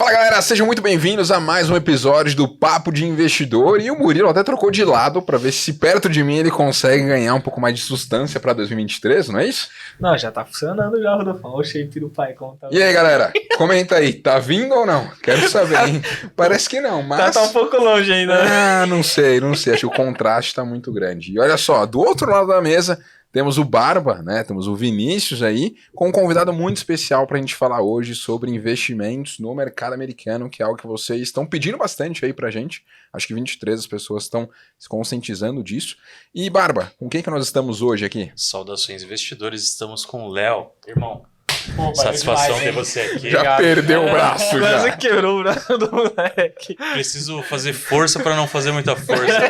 Fala galera, sejam muito bem-vindos a mais um episódio do Papo de Investidor. E o Murilo até trocou de lado pra ver se perto de mim ele consegue ganhar um pouco mais de sustância pra 2023, não é isso? Não, já tá funcionando já, Rodolfo. O shape do pai conta. E aí galera, comenta aí, tá vindo ou não? Quero saber, hein? Parece que não, mas... Tá um pouco longe ainda. Ah, não sei, acho que o contraste tá muito grande. E olha só, do outro lado da mesa... Temos o Barba, né? Temos o Vinícius aí, com um convidado muito especial para a gente falar hoje sobre investimentos no mercado americano, que é algo que vocês estão pedindo bastante aí pra gente. Acho que 23 as pessoas estão se conscientizando disso. E Barba, com quem que nós estamos hoje aqui? Saudações investidores, estamos com o Léo. Irmão, Pô, satisfação demais, ter você aqui. Já perdeu o braço, já. Quase quebrou o braço do moleque. Preciso fazer força para não fazer muita força.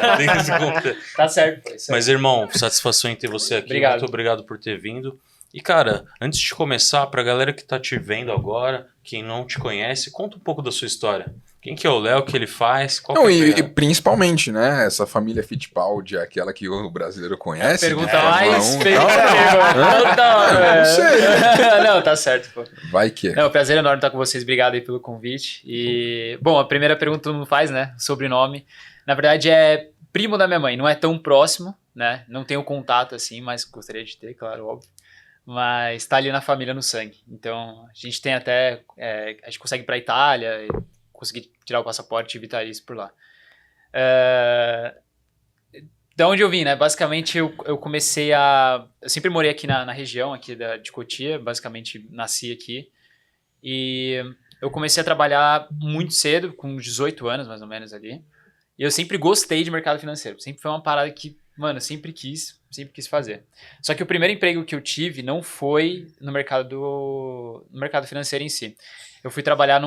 Tá certo. Pô, Mas irmão, satisfação em ter você aqui. Obrigado. Muito obrigado por ter vindo. E cara, antes de começar, pra galera que tá te vendo agora, quem não te conhece, conta um pouco da sua história. Quem que é o Léo, o que ele faz? Qual Não, que é a e pegada? principalmente, né, essa família Fittipaldi, aquela que o brasileiro conhece. Pergunta de Fórmula mais 1 e feita. tal. Não sei. Não, tá certo, pô. Vai que é. Não, prazer enorme estar com vocês. Obrigado aí pelo convite. E, bom, a primeira pergunta todo mundo faz, né? Sobrenome. Na verdade, é primo da minha mãe. Não é tão próximo, né? Não tenho contato assim, mas gostaria de ter, claro, óbvio. Mas tá ali na família, no sangue. Então, a gente tem até... a gente consegue ir pra Itália, conseguir tirar o passaporte e evitar isso por lá. Da onde eu vim, né? Basicamente, eu comecei a... Eu sempre morei aqui na região aqui de Cotia, basicamente nasci aqui. E eu comecei a trabalhar muito cedo, com 18 anos mais ou menos ali. E eu sempre gostei de mercado financeiro. Sempre foi uma parada que, mano, eu sempre quis fazer. Só que o primeiro emprego que eu tive não foi no mercado financeiro em si. Eu fui trabalhar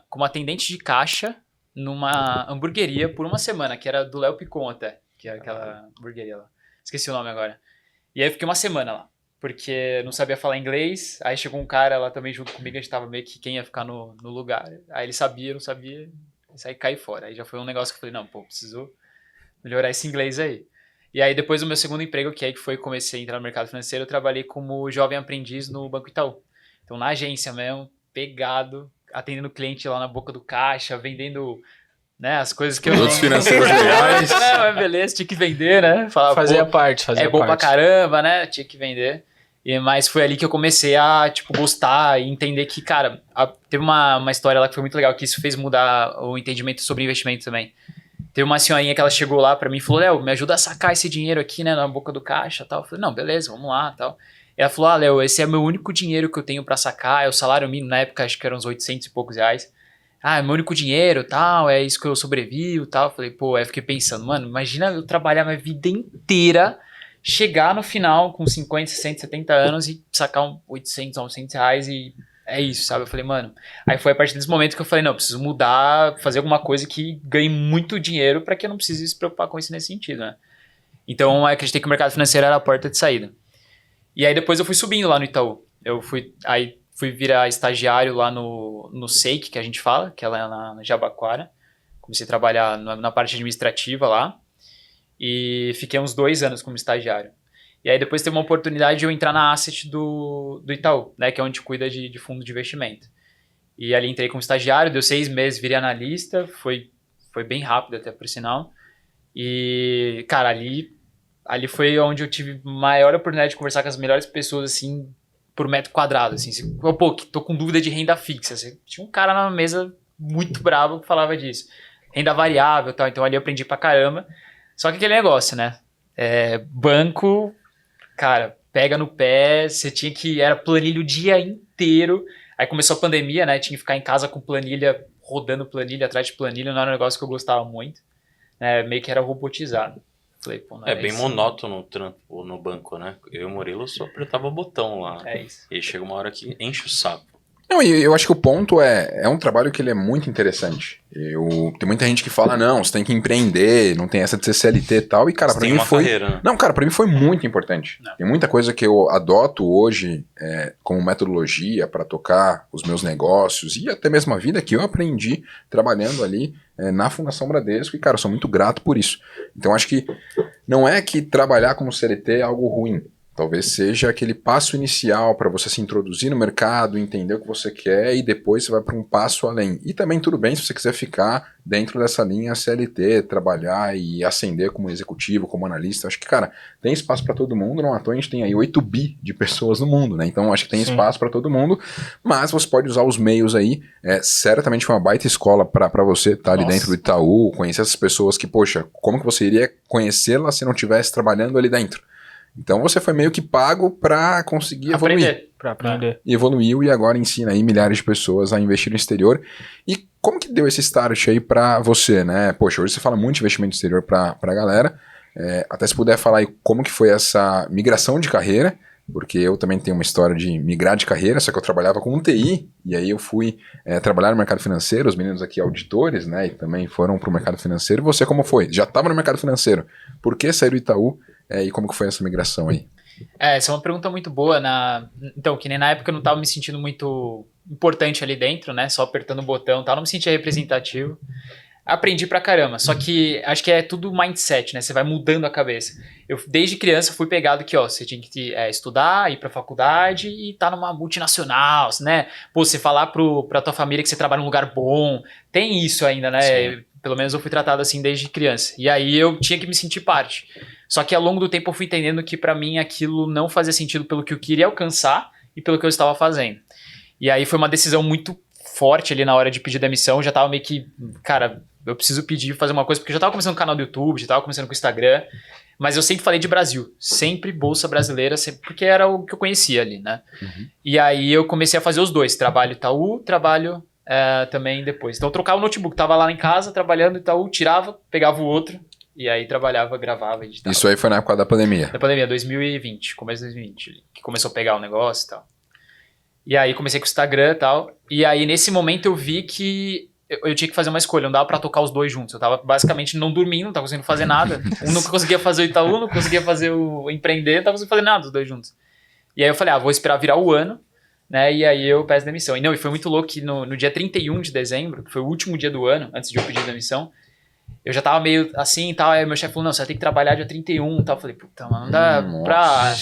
como atendente de caixa numa hamburgueria por uma semana, que era do Léo Picon até, que é aquela hamburgueria lá. Esqueci o nome agora. E aí eu fiquei uma semana lá, porque não sabia falar inglês. Aí chegou um cara lá também junto comigo, a gente tava meio que quem ia ficar no lugar. Aí ele sabia, não sabia, aí caí fora. Aí já foi um negócio que eu falei, não, pô, preciso melhorar esse inglês aí. E aí depois do meu segundo emprego, que foi comecei a entrar no mercado financeiro, eu trabalhei como jovem aprendiz no Banco Itaú. Então na agência mesmo, pegado, atendendo cliente lá na boca do caixa, vendendo, né, as coisas que Produtos financeiros legais. Mas beleza, tinha que vender, né? Falava, Fazia pô, parte. é bom pra caramba, né? Tinha que vender. Mas foi ali que eu comecei a, tipo, gostar e entender que, cara, teve uma história lá que foi muito legal, que isso fez mudar o entendimento sobre investimento também. Teve uma senhorinha que ela chegou lá pra mim e falou, Léo, me ajuda a sacar esse dinheiro aqui, né, na boca do caixa e tal. Eu falei, não, beleza, vamos lá e tal. E ela falou, Léo, esse é meu único dinheiro que eu tenho pra sacar, é o salário mínimo, na época acho que eram uns 800 e poucos reais. É meu único dinheiro, tal, é isso que eu sobrevivo, tal. Eu falei, pô, aí eu fiquei pensando, mano, imagina eu trabalhar minha vida inteira, chegar no final com 50, 60, 70 anos e sacar 800, 900 reais e é isso, sabe? Eu falei, mano... Aí foi a partir desse momento que eu falei, não, eu preciso mudar, fazer alguma coisa que ganhe muito dinheiro para que eu não precise se preocupar com isso nesse sentido, né? Então, eu acreditei que o mercado financeiro era a porta de saída. E aí depois eu fui subindo lá no Itaú. Fui virar estagiário lá no SEIC, que a gente fala, que é lá na Jabaquara. Comecei a trabalhar na parte administrativa lá. E fiquei uns 2 anos como estagiário. E aí depois teve uma oportunidade de eu entrar na Asset do Itaú, né, que é onde cuida de fundo de investimento. E ali entrei como estagiário, deu 6 meses, virei analista, foi bem rápido até por sinal. E, cara, ali foi onde eu tive maior oportunidade de conversar com as melhores pessoas, assim, por metro quadrado, assim. Pô, tô com dúvida de renda fixa. Assim, tinha um cara na mesa muito bravo que falava disso. Renda variável e tal, então ali eu aprendi pra caramba. Só que aquele negócio, né? Banco... Cara, pega no pé, era planilha o dia inteiro. Aí começou a pandemia, né? Tinha que ficar em casa com planilha, rodando planilha, atrás de planilha. Não era um negócio que eu gostava muito. Meio que era robotizado. Falei, pô, não É bem isso. monótono o trampo no banco, né? Eu e o Murilo só apertava o botão lá. É isso. E aí chega uma hora que enche o saco. Não, e eu acho que o ponto é um trabalho que ele é muito interessante. Tem muita gente que fala, não, você tem que empreender, não tem essa de ser CLT e tal, e cara, Você pra tem mim uma foi... carreira, né? Não, cara, pra mim foi muito importante. Não. Tem muita coisa que eu adoto hoje como metodologia pra tocar os meus negócios e até mesmo a vida que eu aprendi trabalhando ali na Fundação Bradesco, e cara, eu sou muito grato por isso. Então acho que não é que trabalhar como CLT é algo ruim. Talvez seja aquele passo inicial para você se introduzir no mercado, entender o que você quer e depois você vai para um passo além. E também tudo bem se você quiser ficar dentro dessa linha CLT, trabalhar e ascender como executivo, como analista. Acho que, cara, tem espaço para todo mundo. Não à toa a gente tem aí 8 bi de pessoas no mundo, né? Então acho que tem espaço para todo mundo, mas você pode usar os meios aí. Certamente foi uma baita escola para você estar ali dentro do Itaú, conhecer essas pessoas que, poxa, como que você iria conhecê-las se não estivesse trabalhando ali dentro? Então você foi meio que pago para conseguir evoluir. Para aprender. E evoluiu e agora ensina aí milhares de pessoas a investir no exterior. E como que deu esse start aí para você, né? Poxa, hoje você fala muito de investimento no exterior para a galera. Até se puder falar aí como que foi essa migração de carreira, porque eu também tenho uma história de migrar de carreira, só que eu trabalhava com TI, e aí eu fui trabalhar no mercado financeiro, os meninos aqui auditores, né, e também foram para o mercado financeiro. E você como foi? Já estava no mercado financeiro. Por que sair do Itaú? E como que foi essa migração aí? Essa é uma pergunta muito boa. Então, que nem na época eu não estava me sentindo muito importante ali dentro, né? Só apertando o botão e tal, não me sentia representativo. Aprendi pra caramba, só que acho que é tudo mindset, né? Você vai mudando a cabeça. Eu, desde criança, fui pegado que, ó, você tinha que estudar, ir pra faculdade e tá numa multinacional, né? Pô, você falar pra tua família que você trabalha num lugar bom, tem isso ainda, né? Sim. Pelo menos eu fui tratado assim desde criança. E aí eu tinha que me sentir parte. Só que ao longo do tempo eu fui entendendo que pra mim aquilo não fazia sentido pelo que eu queria alcançar e pelo que eu estava fazendo. E aí foi uma decisão muito forte ali na hora de pedir demissão. Eu já tava meio que, cara, eu preciso pedir, fazer uma coisa, porque eu já tava começando o canal do YouTube, já tava começando com o Instagram, mas eu sempre falei de Brasil, sempre Bolsa Brasileira, sempre, porque era o que eu conhecia ali, né? Uhum. E aí eu comecei a fazer os dois, trabalho Itaú, trabalho também depois. Então eu trocava o notebook, tava lá em casa trabalhando Itaú, tirava, pegava o outro, e aí trabalhava, gravava, editava. Isso aí foi na época da pandemia? Da pandemia, 2020, começo de 2020, que começou a pegar o negócio e tal. E aí comecei com o Instagram e tal, e aí nesse momento eu vi que eu tinha que fazer uma escolha, não dava pra tocar os dois juntos. Eu tava basicamente não dormindo, não tava conseguindo fazer nada. Um não conseguia fazer o Itaú, não conseguia fazer o empreender, não tava conseguindo fazer nada os dois juntos. E aí eu falei, vou esperar virar o ano, né? E aí eu peço demissão. E foi muito louco que no dia 31 de dezembro, que foi o último dia do ano, antes de eu pedir demissão, eu já tava meio assim e tal, aí meu chefe falou, não, você vai ter que trabalhar dia 31 e tal. Eu falei, puta, mano, não dá pra...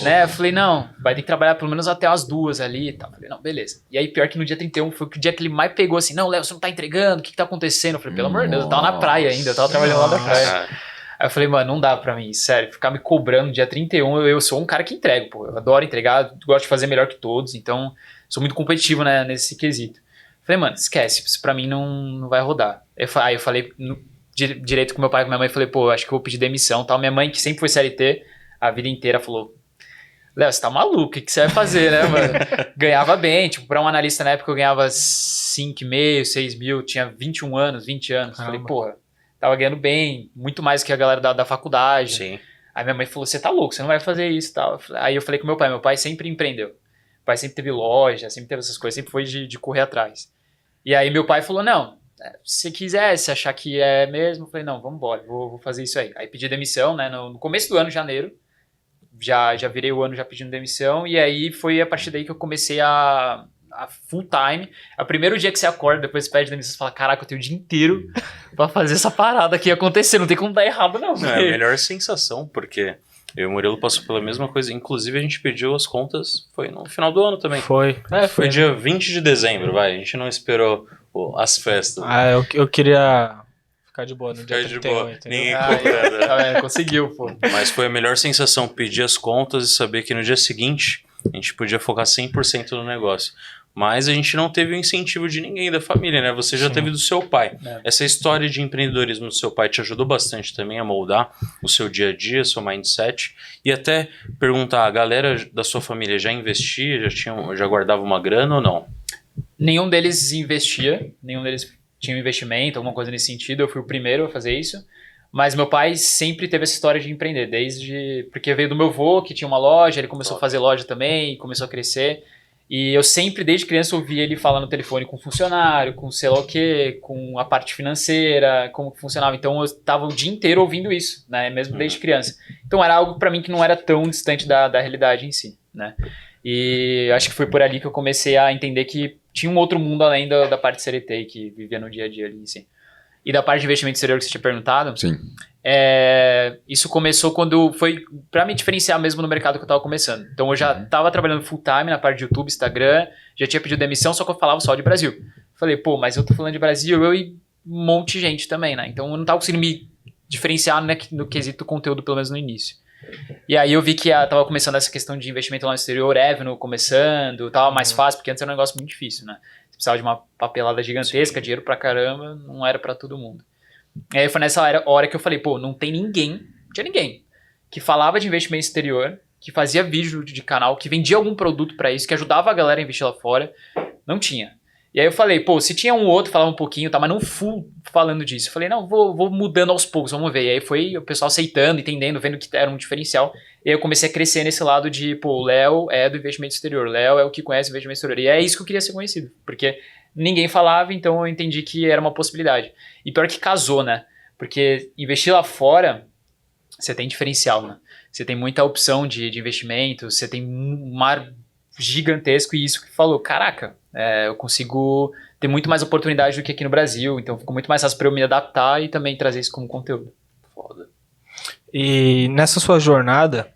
né? Eu falei, não, vai ter que trabalhar pelo menos até as 2 ali e tal. Eu falei, não, beleza. E aí pior que no dia 31 foi o dia que ele mais pegou assim, não, Léo, você não tá entregando, o que tá acontecendo? Eu falei, pelo amor de Deus, eu tava na praia ainda, eu tava trabalhando lá na praia. Aí eu falei, mano, não dá pra mim, sério, ficar me cobrando no dia 31, eu sou um cara que entrego, pô, eu adoro entregar, gosto de fazer melhor que todos, então sou muito competitivo, né, nesse quesito. Eu falei, mano, esquece, isso pra mim não vai rodar. Aí eu falei... direito com meu pai e com minha mãe, falei, pô, acho que eu vou pedir demissão, tal. Minha mãe, que sempre foi CLT, a vida inteira, falou, Léo, você tá maluco, o que você vai fazer, né, mano? Ganhava bem, tipo, pra um analista na época eu ganhava 5,5, 6 mil, tinha 21 anos, 20 anos. Falei, porra, tava ganhando bem, muito mais que a galera da faculdade. Sim. Aí minha mãe falou, você tá louco, você não vai fazer isso, tal. Aí eu falei com meu pai sempre empreendeu. Meu pai sempre teve loja, sempre teve essas coisas, sempre foi de correr atrás. E aí meu pai falou, não, se quiser, se achar que é mesmo, eu falei, não, vamos embora, vou fazer isso aí. Aí pedi demissão, né, no começo do ano, janeiro, já virei o ano já pedindo demissão, e aí foi a partir daí que eu comecei a full time. É o primeiro dia que você acorda, depois você pede demissão, você fala, caraca, eu tenho o dia inteiro pra fazer essa parada aqui acontecer, não tem como dar errado não. Não, é a melhor sensação, porque eu e o Murilo passou pela mesma coisa, inclusive a gente pediu as contas, foi no final do ano também. Foi dia 20 de dezembro, a gente não esperou as festas. Eu queria ficar de boa no dia 31, de boa. Entendeu? Ninguém cobrando. Conseguiu, pô. Mas foi a melhor sensação, pedir as contas e saber que no dia seguinte a gente podia focar 100% no negócio. Mas a gente não teve o incentivo de ninguém da família, né? Você já teve do seu pai. Essa história de empreendedorismo do seu pai te ajudou bastante também a moldar o seu dia a dia, seu mindset. E até perguntar, a galera da sua família já investia, já guardava uma grana ou não? Nenhum deles investia, nenhum deles tinha um investimento, alguma coisa nesse sentido. Eu fui o primeiro a fazer isso. Mas meu pai sempre teve essa história de empreender, porque veio do meu avô, que tinha uma loja, ele começou a fazer loja também, começou a crescer. E eu sempre, desde criança, ouvia ele falar no telefone com funcionário, com sei lá o quê, com a parte financeira, como que funcionava. Então eu estava o dia inteiro ouvindo isso, né? Mesmo desde criança. Então era algo para mim que não era tão distante da realidade em si, né? E acho que foi por ali que eu comecei a entender que tinha um outro mundo além da parte CLT que vivia no dia a dia ali em si. E da parte de investimento exterior que você tinha perguntado, sim. isso começou quando foi pra me diferenciar mesmo no mercado que eu tava começando. Então eu já tava trabalhando full time na parte de YouTube, Instagram, já tinha pedido demissão, só que eu falava só de Brasil. Falei, pô, mas eu tô falando de Brasil, eu e um monte de gente também, né? Então eu não tava conseguindo me diferenciar, né, no quesito conteúdo, pelo menos no início. E aí eu vi que tava começando essa questão de investimento lá no exterior, revenue começando, tava mais fácil, porque antes era um negócio muito difícil, né? Você precisava de uma papelada gigantesca, dinheiro pra caramba, não era pra todo mundo. E aí foi nessa hora que eu falei, pô, não tinha ninguém que falava de investimento exterior, que fazia vídeo de canal, que vendia algum produto pra isso, que ajudava a galera a investir lá fora. Não tinha. E aí eu falei, pô, se tinha um outro, falava um pouquinho, tá, mas não full falando disso. Eu falei, não, vou mudando aos poucos, vamos ver. E aí foi o pessoal aceitando, entendendo, vendo que era um diferencial. E aí eu comecei a crescer nesse lado de, pô, o Léo é do investimento exterior, o Léo é o que conhece o investimento exterior. E é isso que eu queria ser conhecido, porque ninguém falava, então eu entendi que era uma possibilidade. E pior que casou, né? Porque investir lá fora, você tem diferencial, né? Você tem muita opção de investimento, você tem um mar gigantesco e isso que falou, caraca, eu consigo ter muito mais oportunidade do que aqui no Brasil, então ficou muito mais fácil para eu me adaptar e também trazer isso como conteúdo. Foda. E nessa sua jornada,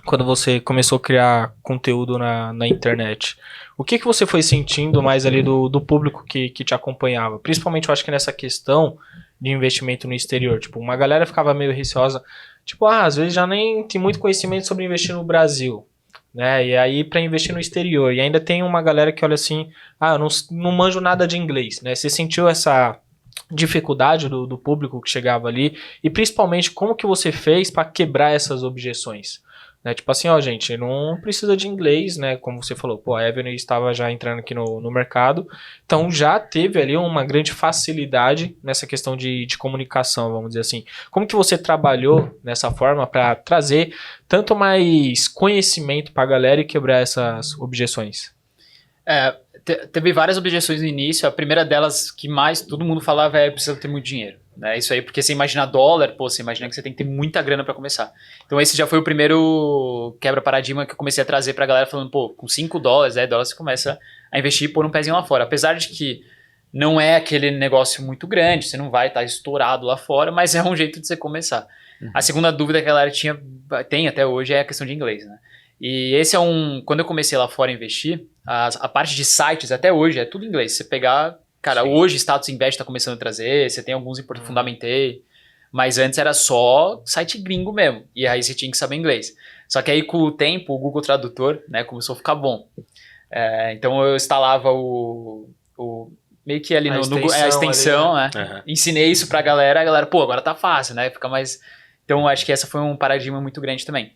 quando você começou a criar conteúdo na internet, o que você foi sentindo mais ali do público que te acompanhava? Principalmente eu acho que nessa questão de investimento no exterior, tipo, uma galera ficava meio receosa, tipo, às vezes já nem tem muito conhecimento sobre investir no Brasil, né? E aí para investir no exterior, e ainda tem uma galera que olha assim, eu não manjo nada de inglês, né? Você sentiu essa dificuldade do público que chegava ali, e principalmente como que você fez para quebrar essas objeções? Né? Tipo assim, gente, não precisa de inglês, né? Como você falou, pô, a Avenue estava já entrando aqui no mercado, então já teve ali uma grande facilidade nessa questão de comunicação, vamos dizer assim. Como que você trabalhou nessa forma para trazer tanto mais conhecimento para a galera e quebrar essas objeções? Teve várias objeções no início. A primeira delas que mais todo mundo falava precisa ter muito dinheiro. Né? Isso aí, porque você imagina dólar, você imagina que você tem que ter muita grana para começar. Então esse já foi o primeiro quebra-paradigma que eu comecei a trazer pra galera, falando, pô, com $5, $10 você começa a investir e pôr um pezinho lá fora. Apesar de que não é aquele negócio muito grande, você não vai estar estourado lá fora, mas é um jeito de você começar. A segunda dúvida que a galera tem até hoje é a questão de inglês, né? E esse quando eu comecei lá fora a investir, a parte de sites até hoje é tudo em inglês. Você pegar, cara, sim. Hoje Status Invest está começando a trazer, você tem alguns em Fundamentei, mas antes era só site gringo mesmo, e aí você tinha que saber inglês. Só que aí com o tempo o Google Tradutor, né, começou a ficar bom. Então eu instalava meio que ali no Google, a extensão, ali, né? Uhum. Ensinei isso pra galera, a galera, pô, agora tá fácil, né? Fica mais... Então acho que essa foi um paradigma muito grande também.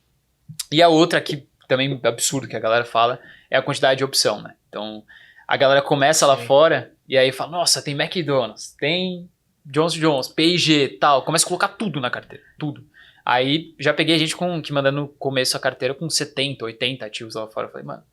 E a outra que também absurdo que a galera fala é a quantidade de opção, né? Então a galera começa lá fora e aí fala, nossa, tem McDonald's, tem Johnson, P&G, tal, começa a colocar tudo na carteira, tudo. Aí já peguei gente que mandando no começo a carteira com 70, 80 ativos lá fora. Eu falei, mano,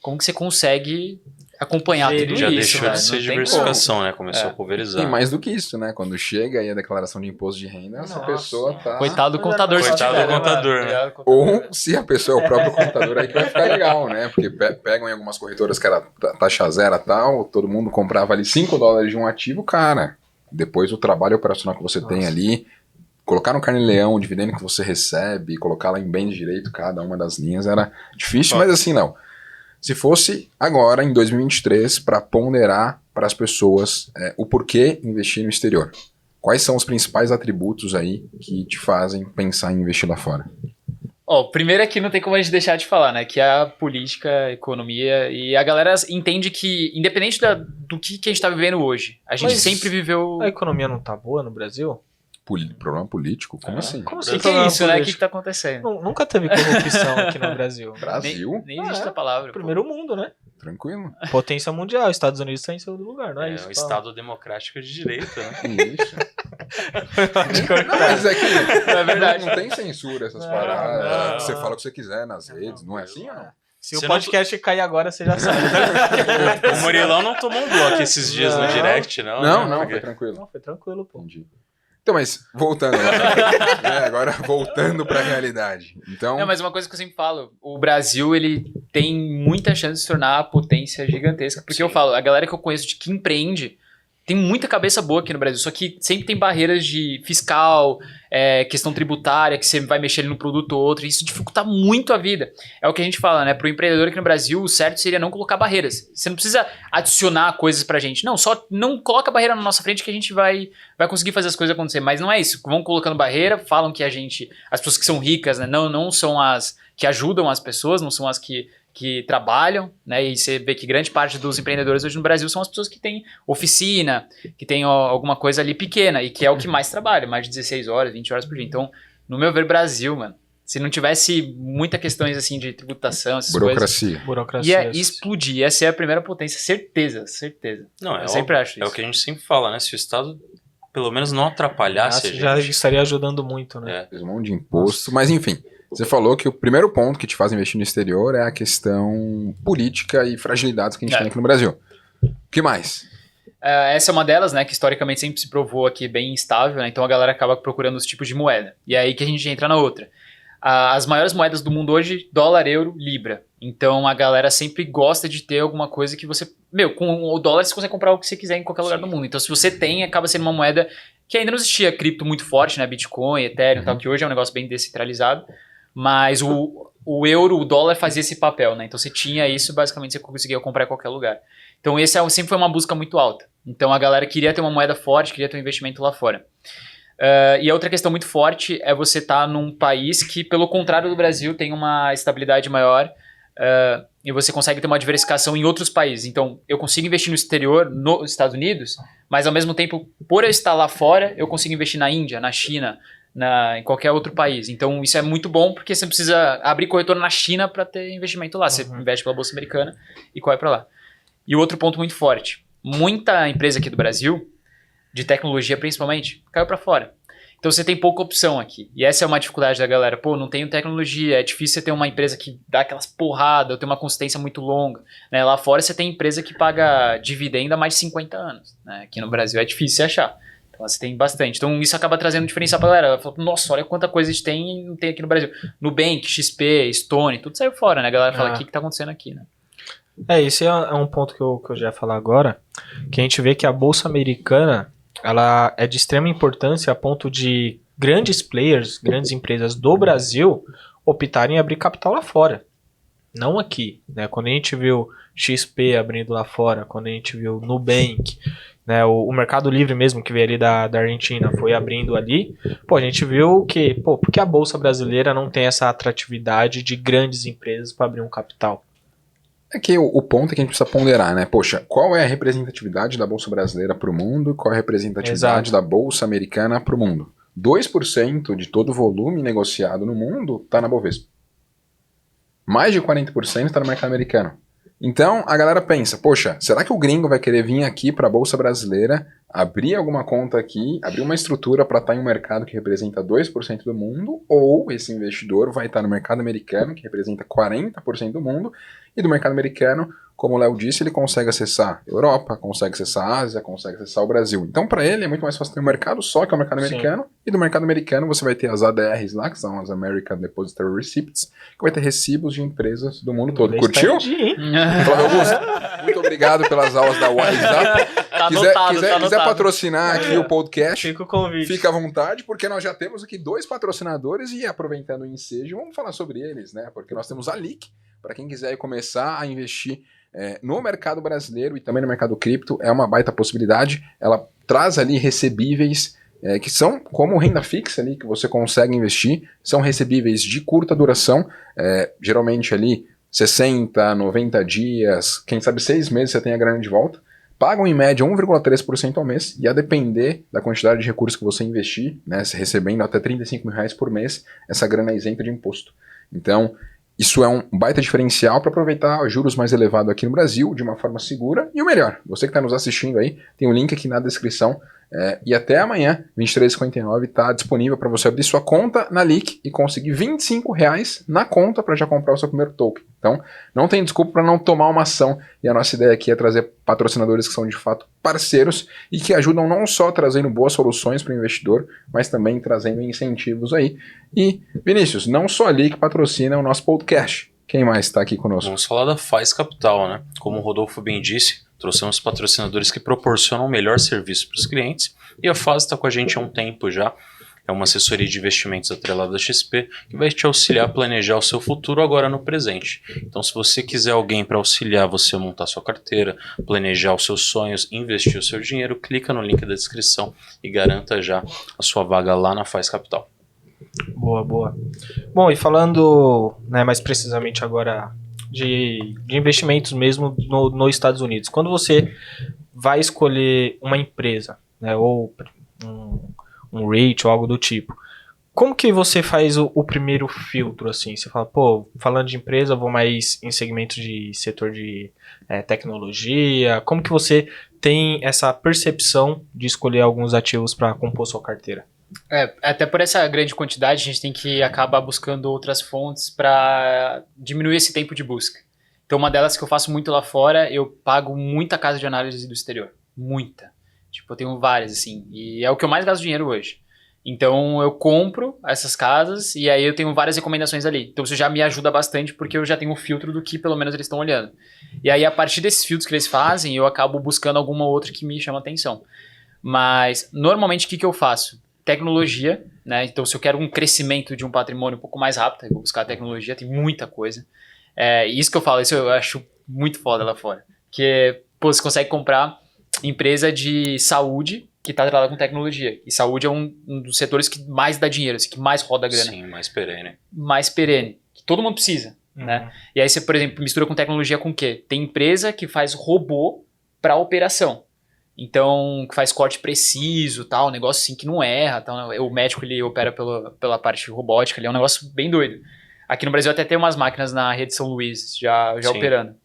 como que você consegue acompanhar tudo isso? Já deixou velho? de ser diversificação, né? Começou a pulverizar. E mais do que isso, né? Quando chega aí a declaração de imposto de renda, essa pessoa tá... Coitado do contador. Coitado do contador, né? Ou se a pessoa é o próprio contador, aí que vai ficar legal, né? Porque pegam em algumas corretoras que era taxa zero e tal, todo mundo comprava ali $5 de um ativo, cara. Depois o trabalho operacional que você tem ali, colocar no carne-leão o dividendo que você recebe, colocar lá em bem de direito cada uma das linhas era difícil, mas assim, não. Se fosse agora, em 2023, para ponderar para as pessoas o porquê investir no exterior, quais são os principais atributos aí que te fazem pensar em investir lá fora? Primeiro aqui não tem como a gente deixar de falar, né? Que é a política, a economia, e a galera entende que, independente do que a gente tá vivendo hoje, a gente sempre viveu... A economia não tá boa no Brasil? Problema político? Como assim? Como assim? O que é isso, né? O que tá acontecendo? Nunca teve corrupção aqui no Brasil. Brasil? Nem existe a palavra. Primeiro mundo, né? Tranquilo. Potência mundial. Estados Unidos está em segundo lugar, não é isso? É um Estado democrático de direito, né? Isso. Não, mas é que é verdade. Não tem censura essas paradas. Você fala o que você quiser nas redes. Não é assim ou não? Se o podcast cair agora, você já sabe. O Murilão não tomou um bloco esses dias no direct, não? Não, foi tranquilo. Não, foi tranquilo, pô. Entendi. Então, mas voltando lá, agora voltando para a realidade. Então... Não, mas uma coisa que eu sempre falo, o Brasil, ele tem muita chance de se tornar a potência gigantesca, porque eu falo, a galera que eu conheço que empreende, tem muita cabeça boa aqui no Brasil, só que sempre tem barreiras de fiscal, questão tributária, que você vai mexer no produto ou outro, e isso dificulta muito a vida. É o que a gente fala, né? Para o empreendedor aqui no Brasil, o certo seria não colocar barreiras. Você não precisa adicionar coisas pra gente. Não, só não coloca barreira na nossa frente que a gente vai conseguir fazer as coisas acontecer. Mas não é isso. Vão colocando barreira, falam que as pessoas que são ricas, né, não são as que ajudam as pessoas, não são as que trabalham, né? E você vê que grande parte dos empreendedores hoje no Brasil são as pessoas que têm oficina, que têm alguma coisa ali pequena, e que é o que mais trabalha, mais de 16 horas, 20 horas por dia. Então, no meu ver, Brasil, mano, se não tivesse muitas questões assim de tributação, essas Burocracia. Burocracia. ia explodir, ia ser a primeira potência, certeza. Não, Eu sempre acho isso. É o que a gente sempre fala, né? Se o Estado, pelo menos, não atrapalhasse a gente... Já estaria ajudando muito, né? Fez um monte de imposto, mas enfim... Você falou que o primeiro ponto que te faz investir no exterior é a questão política e fragilidades que a gente tem aqui no Brasil. O que mais? Essa é uma delas, né, que historicamente sempre se provou aqui bem instável, né, então a galera acaba procurando os tipos de moeda. E é aí que a gente entra na outra. As maiores moedas do mundo hoje, dólar, euro, libra. Então a galera sempre gosta de ter alguma coisa que você... com o dólar você consegue comprar o que você quiser em qualquer lugar do mundo. Então se você tem, acaba sendo uma moeda que ainda não existia cripto muito forte, né, Bitcoin, Ethereum e tal, que hoje é um negócio bem descentralizado. Mas o euro, o dólar fazia esse papel, né? Então você tinha isso, basicamente você conseguia comprar em qualquer lugar. Então esse sempre foi uma busca muito alta. Então a galera queria ter uma moeda forte, queria ter um investimento lá fora. E a outra questão muito forte é você estar num país que, pelo contrário do Brasil, tem uma estabilidade maior e você consegue ter uma diversificação em outros países. Então eu consigo investir no exterior, nos Estados Unidos, mas ao mesmo tempo, por eu estar lá fora, eu consigo investir na Índia, na China, em qualquer outro país. Então isso é muito bom porque você precisa abrir corretora na China para ter investimento lá. Você investe pela Bolsa Americana e corre para lá. E o outro ponto muito forte, muita empresa aqui do Brasil, de tecnologia principalmente, caiu para fora. Então você tem pouca opção aqui. E essa é uma dificuldade da galera. Pô, não tenho tecnologia, é difícil você ter uma empresa que dá aquelas porradas, ou ter uma consistência muito longa. Né? Lá fora você tem empresa que paga dividendo há mais de 50 anos. Né? Aqui no Brasil é difícil você achar. Então você tem bastante. Então isso acaba trazendo diferencial pra galera. Ela fala, nossa, olha quanta coisa a gente tem e não tem aqui no Brasil. Nubank, XP, Stone, tudo saiu fora, né? A galera fala, o que tá acontecendo aqui, né? Esse é um ponto que eu já ia falar agora, que a gente vê que a Bolsa Americana, ela é de extrema importância a ponto de grandes players, grandes empresas do Brasil optarem em abrir capital lá fora. Não aqui, né? Quando a gente viu XP abrindo lá fora, quando a gente viu Nubank, né, o Mercado Livre mesmo, que veio ali da Argentina, foi abrindo ali, a gente viu que, por que a Bolsa Brasileira não tem essa atratividade de grandes empresas para abrir um capital? É que o ponto é que a gente precisa ponderar, né? Poxa, qual é a representatividade da Bolsa Brasileira para o mundo e qual é a representatividade da Bolsa Americana para o mundo? 2% de todo o volume negociado no mundo está na Bovespa. Mais de 40% está no mercado americano. Então, a galera pensa, poxa, será que o gringo vai querer vir aqui para a Bolsa Brasileira, abrir alguma conta aqui, abrir uma estrutura para estar em um mercado que representa 2% do mundo, ou esse investidor vai estar no mercado americano, que representa 40% do mundo, e do mercado americano, como o Léo disse, ele consegue acessar a Europa, consegue acessar a Ásia, consegue acessar o Brasil. Então, para ele, é muito mais fácil ter um mercado só, que é o mercado americano, e do mercado americano você vai ter as ADRs lá, que são as American Depository Receipts, que vai ter recibos de empresas do mundo todo. Curtiu? Flávio Augusto, muito obrigado pelas aulas da WhatsApp. Quiser patrocinar aqui o podcast, fica o convite. Fica à vontade, porque nós já temos aqui 2 patrocinadores e aproveitando o ensejo, vamos falar sobre eles, né? Porque nós temos a Leak, para quem quiser começar a investir no mercado brasileiro e também no mercado cripto, é uma baita possibilidade. Ela traz ali recebíveis que são como renda fixa ali, que você consegue investir, são recebíveis de curta duração, geralmente ali 60, 90 dias, quem sabe 6 meses você tem a grana de volta. Pagam em média 1,3% ao mês e a depender da quantidade de recursos que você investir, né, recebendo até R$35.000 por mês, essa grana é isenta de imposto. Então, isso é um baita diferencial para aproveitar juros mais elevados aqui no Brasil de uma forma segura. E o melhor, você que está nos assistindo aí, tem um link aqui na descrição. E até amanhã, R$23,59, está disponível para você abrir sua conta na Leak e conseguir R$25 na conta para já comprar o seu primeiro token. Então, não tem desculpa para não tomar uma ação. E a nossa ideia aqui é trazer patrocinadores que são de fato parceiros e que ajudam não só trazendo boas soluções para o investidor, mas também trazendo incentivos aí. E, Vinícius, não só a Leak patrocina o nosso podcast. Quem mais está aqui conosco? Vamos falar da Faz Capital, né? Como o Rodolfo bem disse, Trouxemos patrocinadores que proporcionam o melhor serviço para os clientes e a Fase está com a gente há um tempo já. É uma assessoria de investimentos atrelada da XP que vai te auxiliar a planejar o seu futuro agora no presente. Então, se você quiser alguém para auxiliar você a montar sua carteira, planejar os seus sonhos, investir o seu dinheiro, clica no link da descrição e garanta já a sua vaga lá na Faz Capital. Boa, boa. Bom, e falando, né, mais precisamente agora de investimentos mesmo nos Estados Unidos. Quando você vai escolher uma empresa, né, ou um REIT ou algo do tipo, como que você faz o primeiro filtro, assim? Você fala, pô, falando de empresa, eu vou mais em segmento de setor de tecnologia. Como que você tem essa percepção de escolher alguns ativos para compor sua carteira? Até por essa grande quantidade, a gente tem que acabar buscando outras fontes para diminuir esse tempo de busca. Então, uma delas que eu faço muito lá fora, eu pago muita casa de análise do exterior. Muita. Tipo, eu tenho várias, assim. E é o que eu mais gasto dinheiro hoje. Então, eu compro essas casas e aí eu tenho várias recomendações ali. Então, isso já me ajuda bastante porque eu já tenho um filtro do que, pelo menos, eles estão olhando. E aí, a partir desses filtros que eles fazem, eu acabo buscando alguma outra que me chama atenção. Mas, normalmente, o que eu faço? Tecnologia, né? Então, se eu quero um crescimento de um patrimônio um pouco mais rápido, eu vou buscar tecnologia, tem muita coisa. Isso que eu falo, isso eu acho muito foda lá fora. Que, pô, você consegue comprar empresa de saúde que está atrelada com tecnologia. E saúde é um dos setores que mais dá dinheiro, assim, que mais roda a grana. Sim, mais perene. Mais perene. Que todo mundo precisa, né? E aí você, por exemplo, mistura com tecnologia com o quê? Tem empresa que faz robô para operação. Então, que faz corte preciso, tal, um negócio assim que não erra. Tal, o médico, ele opera pela parte robótica, ele é um negócio bem doido. Aqui no Brasil até tem umas máquinas na rede São Luís já operando.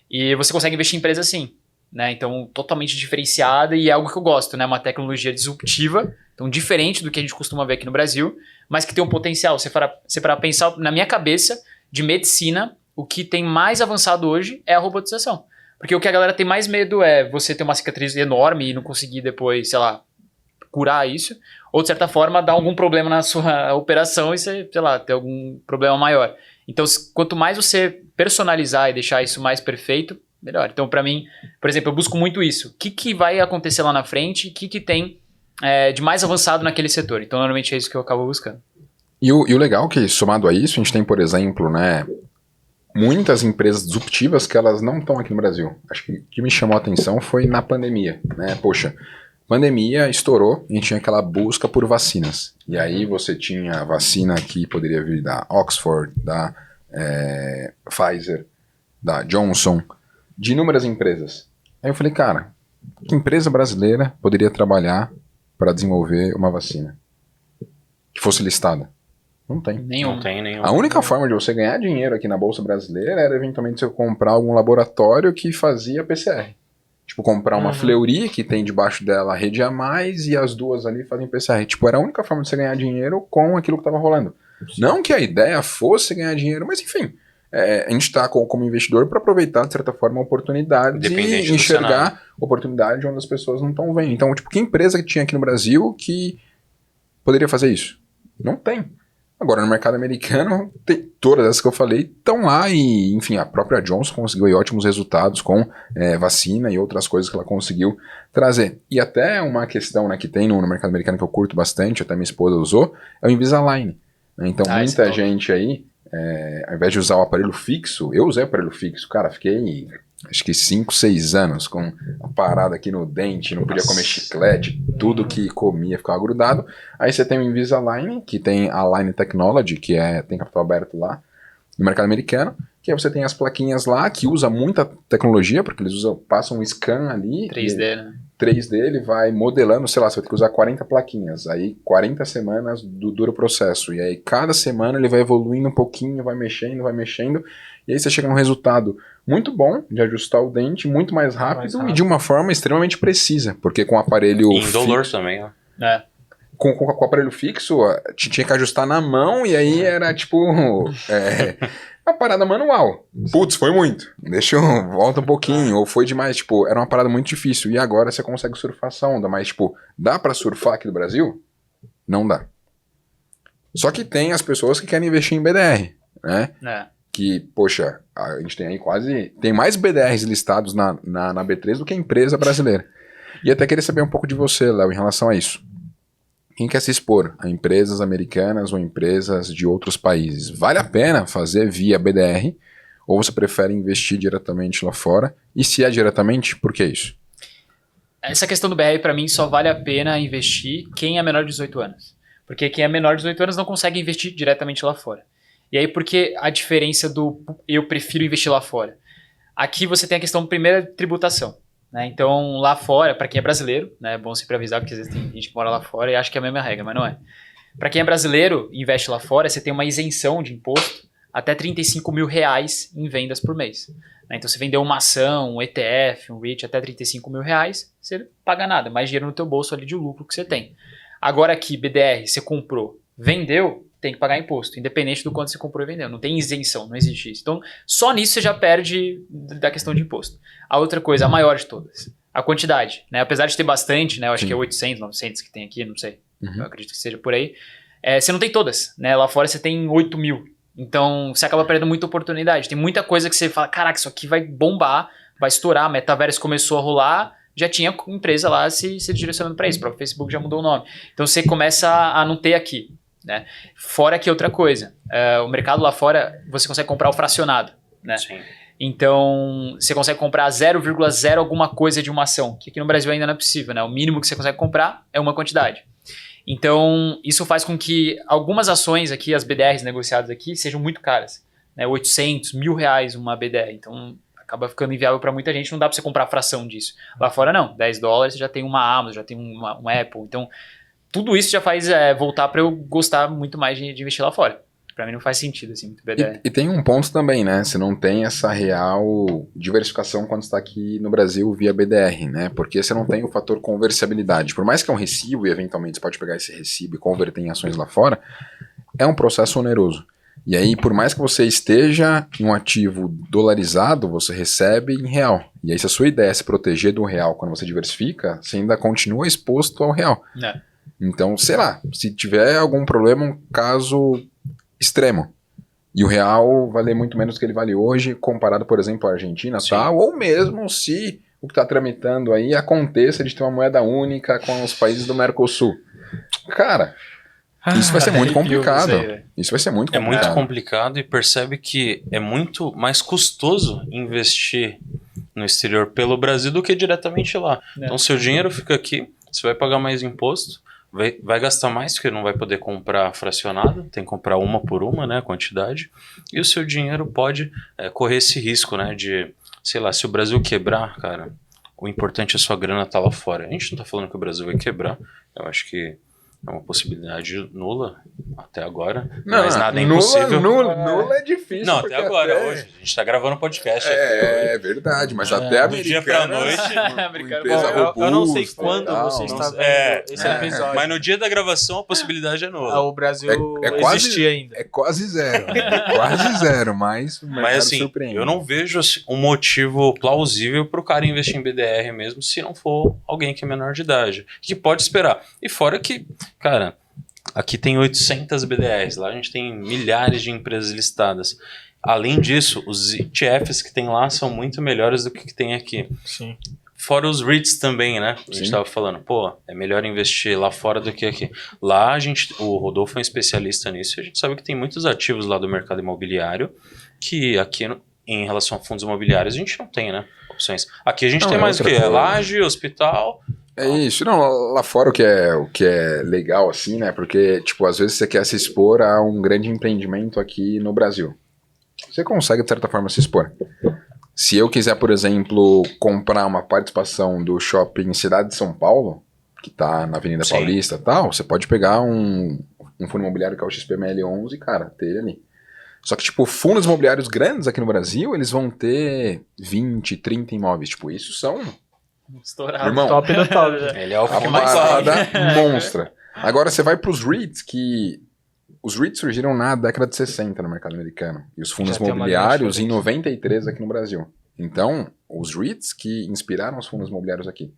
E você consegue investir em empresa assim. Né? Então, totalmente diferenciada e é algo que eu gosto, né? Uma tecnologia disruptiva, então diferente do que a gente costuma ver aqui no Brasil, mas que tem um potencial. Você para pensar, na minha cabeça, de medicina, o que tem mais avançado hoje é a robotização. Porque o que a galera tem mais medo é você ter uma cicatriz enorme e não conseguir depois, sei lá, curar isso, ou de certa forma dar algum problema na sua operação e você, sei lá, ter algum problema maior. Então, quanto mais você personalizar e deixar isso mais perfeito, melhor. Então, para mim, por exemplo, eu busco muito isso. O que vai acontecer lá na frente? O que tem de mais avançado naquele setor? Então, normalmente é isso que eu acabo buscando. E o legal é que, somado a isso, a gente tem, por exemplo, né, muitas empresas disruptivas que elas não estão aqui no Brasil. Acho que o que me chamou a atenção foi na pandemia, né? Poxa, pandemia estourou e a gente tinha aquela busca por vacinas. E aí você tinha vacina que poderia vir da Oxford, da Pfizer, da Johnson, de inúmeras empresas. Aí eu falei, cara, que empresa brasileira poderia trabalhar para desenvolver uma vacina que fosse listada? Não tem. Não tem nenhum. A única forma de você ganhar dinheiro aqui na Bolsa Brasileira era eventualmente você comprar algum laboratório que fazia PCR. Tipo, comprar uma Fleury que tem debaixo dela a rede a mais e as duas ali fazem PCR. Tipo, era a única forma de você ganhar dinheiro com aquilo que estava rolando. Não que a ideia fosse ganhar dinheiro, mas enfim... a gente está como investidor para aproveitar, de certa forma, a oportunidade e enxergar oportunidade onde as pessoas não estão vendo. Então, tipo, que empresa que tinha aqui no Brasil que poderia fazer isso? Não tem. Agora, no mercado americano, todas essas que eu falei estão lá e, enfim, a própria Johnson conseguiu aí ótimos resultados com vacina e outras coisas que ela conseguiu trazer. E até uma questão, né, que tem no mercado americano que eu curto bastante, até minha esposa usou, é o Invisalign. Então, muita gente aí, ao invés de usar o aparelho fixo, eu usei o aparelho fixo, cara, fiquei acho que 5, 6 anos com a parada aqui no dente, não podia comer chiclete, tudo que comia ficava grudado. Aí você tem o Invisalign, que tem a Line Technology, que tem capital aberto lá no mercado americano, que aí você tem as plaquinhas lá, que usa muita tecnologia, porque eles passam um scan ali. 3D, né? 3D, ele vai modelando, sei lá, você vai ter que usar 40 plaquinhas, aí 40 semanas dura o processo, e aí cada semana ele vai evoluindo um pouquinho, vai mexendo, e aí você chega num resultado muito bom de ajustar o dente, muito mais rápido e de uma forma extremamente precisa, porque com o aparelho indolor também, ó. Com o aparelho fixo, tinha que ajustar na mão, e aí era tipo... uma parada manual. Putz, foi muito. Volta um pouquinho, ou foi demais. Tipo, era uma parada muito difícil. E agora você consegue surfar essa onda. Mas, tipo, dá pra surfar aqui no Brasil? Não dá. Só que tem as pessoas que querem investir em BDR, né? que, poxa, a gente tem aí tem mais BDRs listados na B3 do que a empresa brasileira. E até queria saber um pouco de você, Léo, em relação a isso. Quem quer se expor a empresas americanas ou empresas de outros países? Vale a pena fazer via BDR? Ou você prefere investir diretamente lá fora? E se é diretamente, por que isso? Essa questão do BR, para mim, só vale a pena investir quem é menor de 18 anos. Porque quem é menor de 18 anos não consegue investir diretamente lá fora. E aí, por que a diferença do eu prefiro investir lá fora? Aqui você tem a questão, primeira, tributação. Né? Então, lá fora, para quem é brasileiro, né, é bom sempre avisar, porque às vezes tem gente que mora lá fora e acha que é a mesma regra, mas não é. Para quem é brasileiro e investe lá fora, você tem uma isenção de imposto até R$35 mil em vendas por mês. Né? Então, se vender uma ação, um ETF, um REIT até R$35 mil, você não paga nada, mais dinheiro no teu bolso ali de lucro que você tem. Agora aqui, BDR, você comprou, vendeu, tem que pagar imposto, independente do quanto você comprou e vendeu. Não tem isenção, não existe isso. Então, só nisso você já perde da questão de imposto. A outra coisa, a maior de todas, a quantidade. Né? Apesar de ter bastante, né? Eu acho que é 800, 900 que tem aqui, não sei. Eu acredito que seja por aí. Você não tem todas. Né? Lá fora você tem 8 mil. Então, você acaba perdendo muita oportunidade. Tem muita coisa que você fala, caraca, isso aqui vai bombar, vai estourar. Metaverso começou a rolar, já tinha empresa lá se direcionando para isso. O próprio Facebook já mudou o nome. Então, você começa a não ter aqui. Né? Fora que outra coisa, o mercado lá fora, você consegue comprar o fracionado. Né? Sim. Então, você consegue comprar 0,0 alguma coisa de uma ação, que aqui no Brasil ainda não é possível. Né? O mínimo que você consegue comprar é uma quantidade. Então, isso faz com que algumas ações aqui, as BDRs negociadas aqui, sejam muito caras. Né? 800, R$1.000 uma BDR. Então, acaba ficando inviável para muita gente, não dá para você comprar a fração disso. Lá fora não, $10 você já tem uma Amazon, já tem uma Apple. Então, tudo isso já faz voltar para eu gostar muito mais de investir lá fora. Para mim não faz sentido, assim, muito BDR. E tem um ponto também, né? Você não tem essa real diversificação quando está aqui no Brasil via BDR, né? Porque você não tem o fator conversibilidade. Por mais que é um recibo e eventualmente você pode pegar esse recibo e converter em ações lá fora, é um processo oneroso. E aí, por mais que você esteja em um ativo dolarizado, você recebe em real. E aí, se a sua ideia é se proteger do real quando você diversifica, você ainda continua exposto ao real. É. Então, sei lá, se tiver algum problema, um caso extremo, e o real valer muito menos do que ele vale hoje, comparado, por exemplo, à Argentina, tal, ou mesmo se o que está tramitando aí aconteça de ter uma moeda única com os países do Mercosul. Cara, isso vai ser muito complicado. Isso vai ser muito complicado. É muito complicado e percebe que é muito mais custoso investir no exterior pelo Brasil do que diretamente lá. Então, seu dinheiro fica aqui, você vai pagar mais imposto, vai gastar mais porque não vai poder comprar fracionado, tem que comprar uma por uma, né, a quantidade, e o seu dinheiro pode correr esse risco, né, de, sei lá, se o Brasil quebrar, cara, o importante é a sua grana estar lá fora. A gente não tá falando que o Brasil vai quebrar, eu acho que é uma possibilidade nula até agora, mas nada é impossível. Nula é difícil. Não, até agora, hoje. A gente tá gravando podcast. É verdade, mas até a do dia pra noite. Eu não sei quando você está vendo esse episódio. Mas no dia da gravação a possibilidade é nula. O Brasil existia ainda. É quase zero. Quase zero, mas assim, surpreende. Eu não vejo assim, um motivo plausível pro cara investir em BDR mesmo se não for alguém que é menor de idade. Que pode esperar. E fora que, cara, aqui tem 800 BDRs, lá a gente tem milhares de empresas listadas. Além disso, os ETFs que tem lá são muito melhores do que tem aqui. Sim. Fora os REITs também, né? A gente estava falando, é melhor investir lá fora do que aqui. Lá o Rodolfo é um especialista nisso, e a gente sabe que tem muitos ativos lá do mercado imobiliário que aqui, em relação a fundos imobiliários, a gente não tem, né? Opções. Aqui a gente tem mais o quê? Laje, hospital. É isso, não, lá fora o que é legal assim, né, porque, tipo, às vezes você quer se expor a um grande empreendimento aqui no Brasil. Você consegue, de certa forma, se expor. Se eu quiser, por exemplo, comprar uma participação do shopping Cidade de São Paulo, que tá na Avenida Paulista e tal, você pode pegar um fundo imobiliário que é o XPML11, cara, ter ele ali. Só que, tipo, fundos imobiliários grandes aqui no Brasil, eles vão ter 20, 30 imóveis, tipo, isso são... Estourado. Irmão, Top do top. Ele é o a que mais parada monstra. Agora você vai pros REITs, que os REITs surgiram na década de 60 no mercado americano. E os fundos imobiliários em 93 aqui no Brasil. Então, os REITs que inspiraram os fundos imobiliários aqui.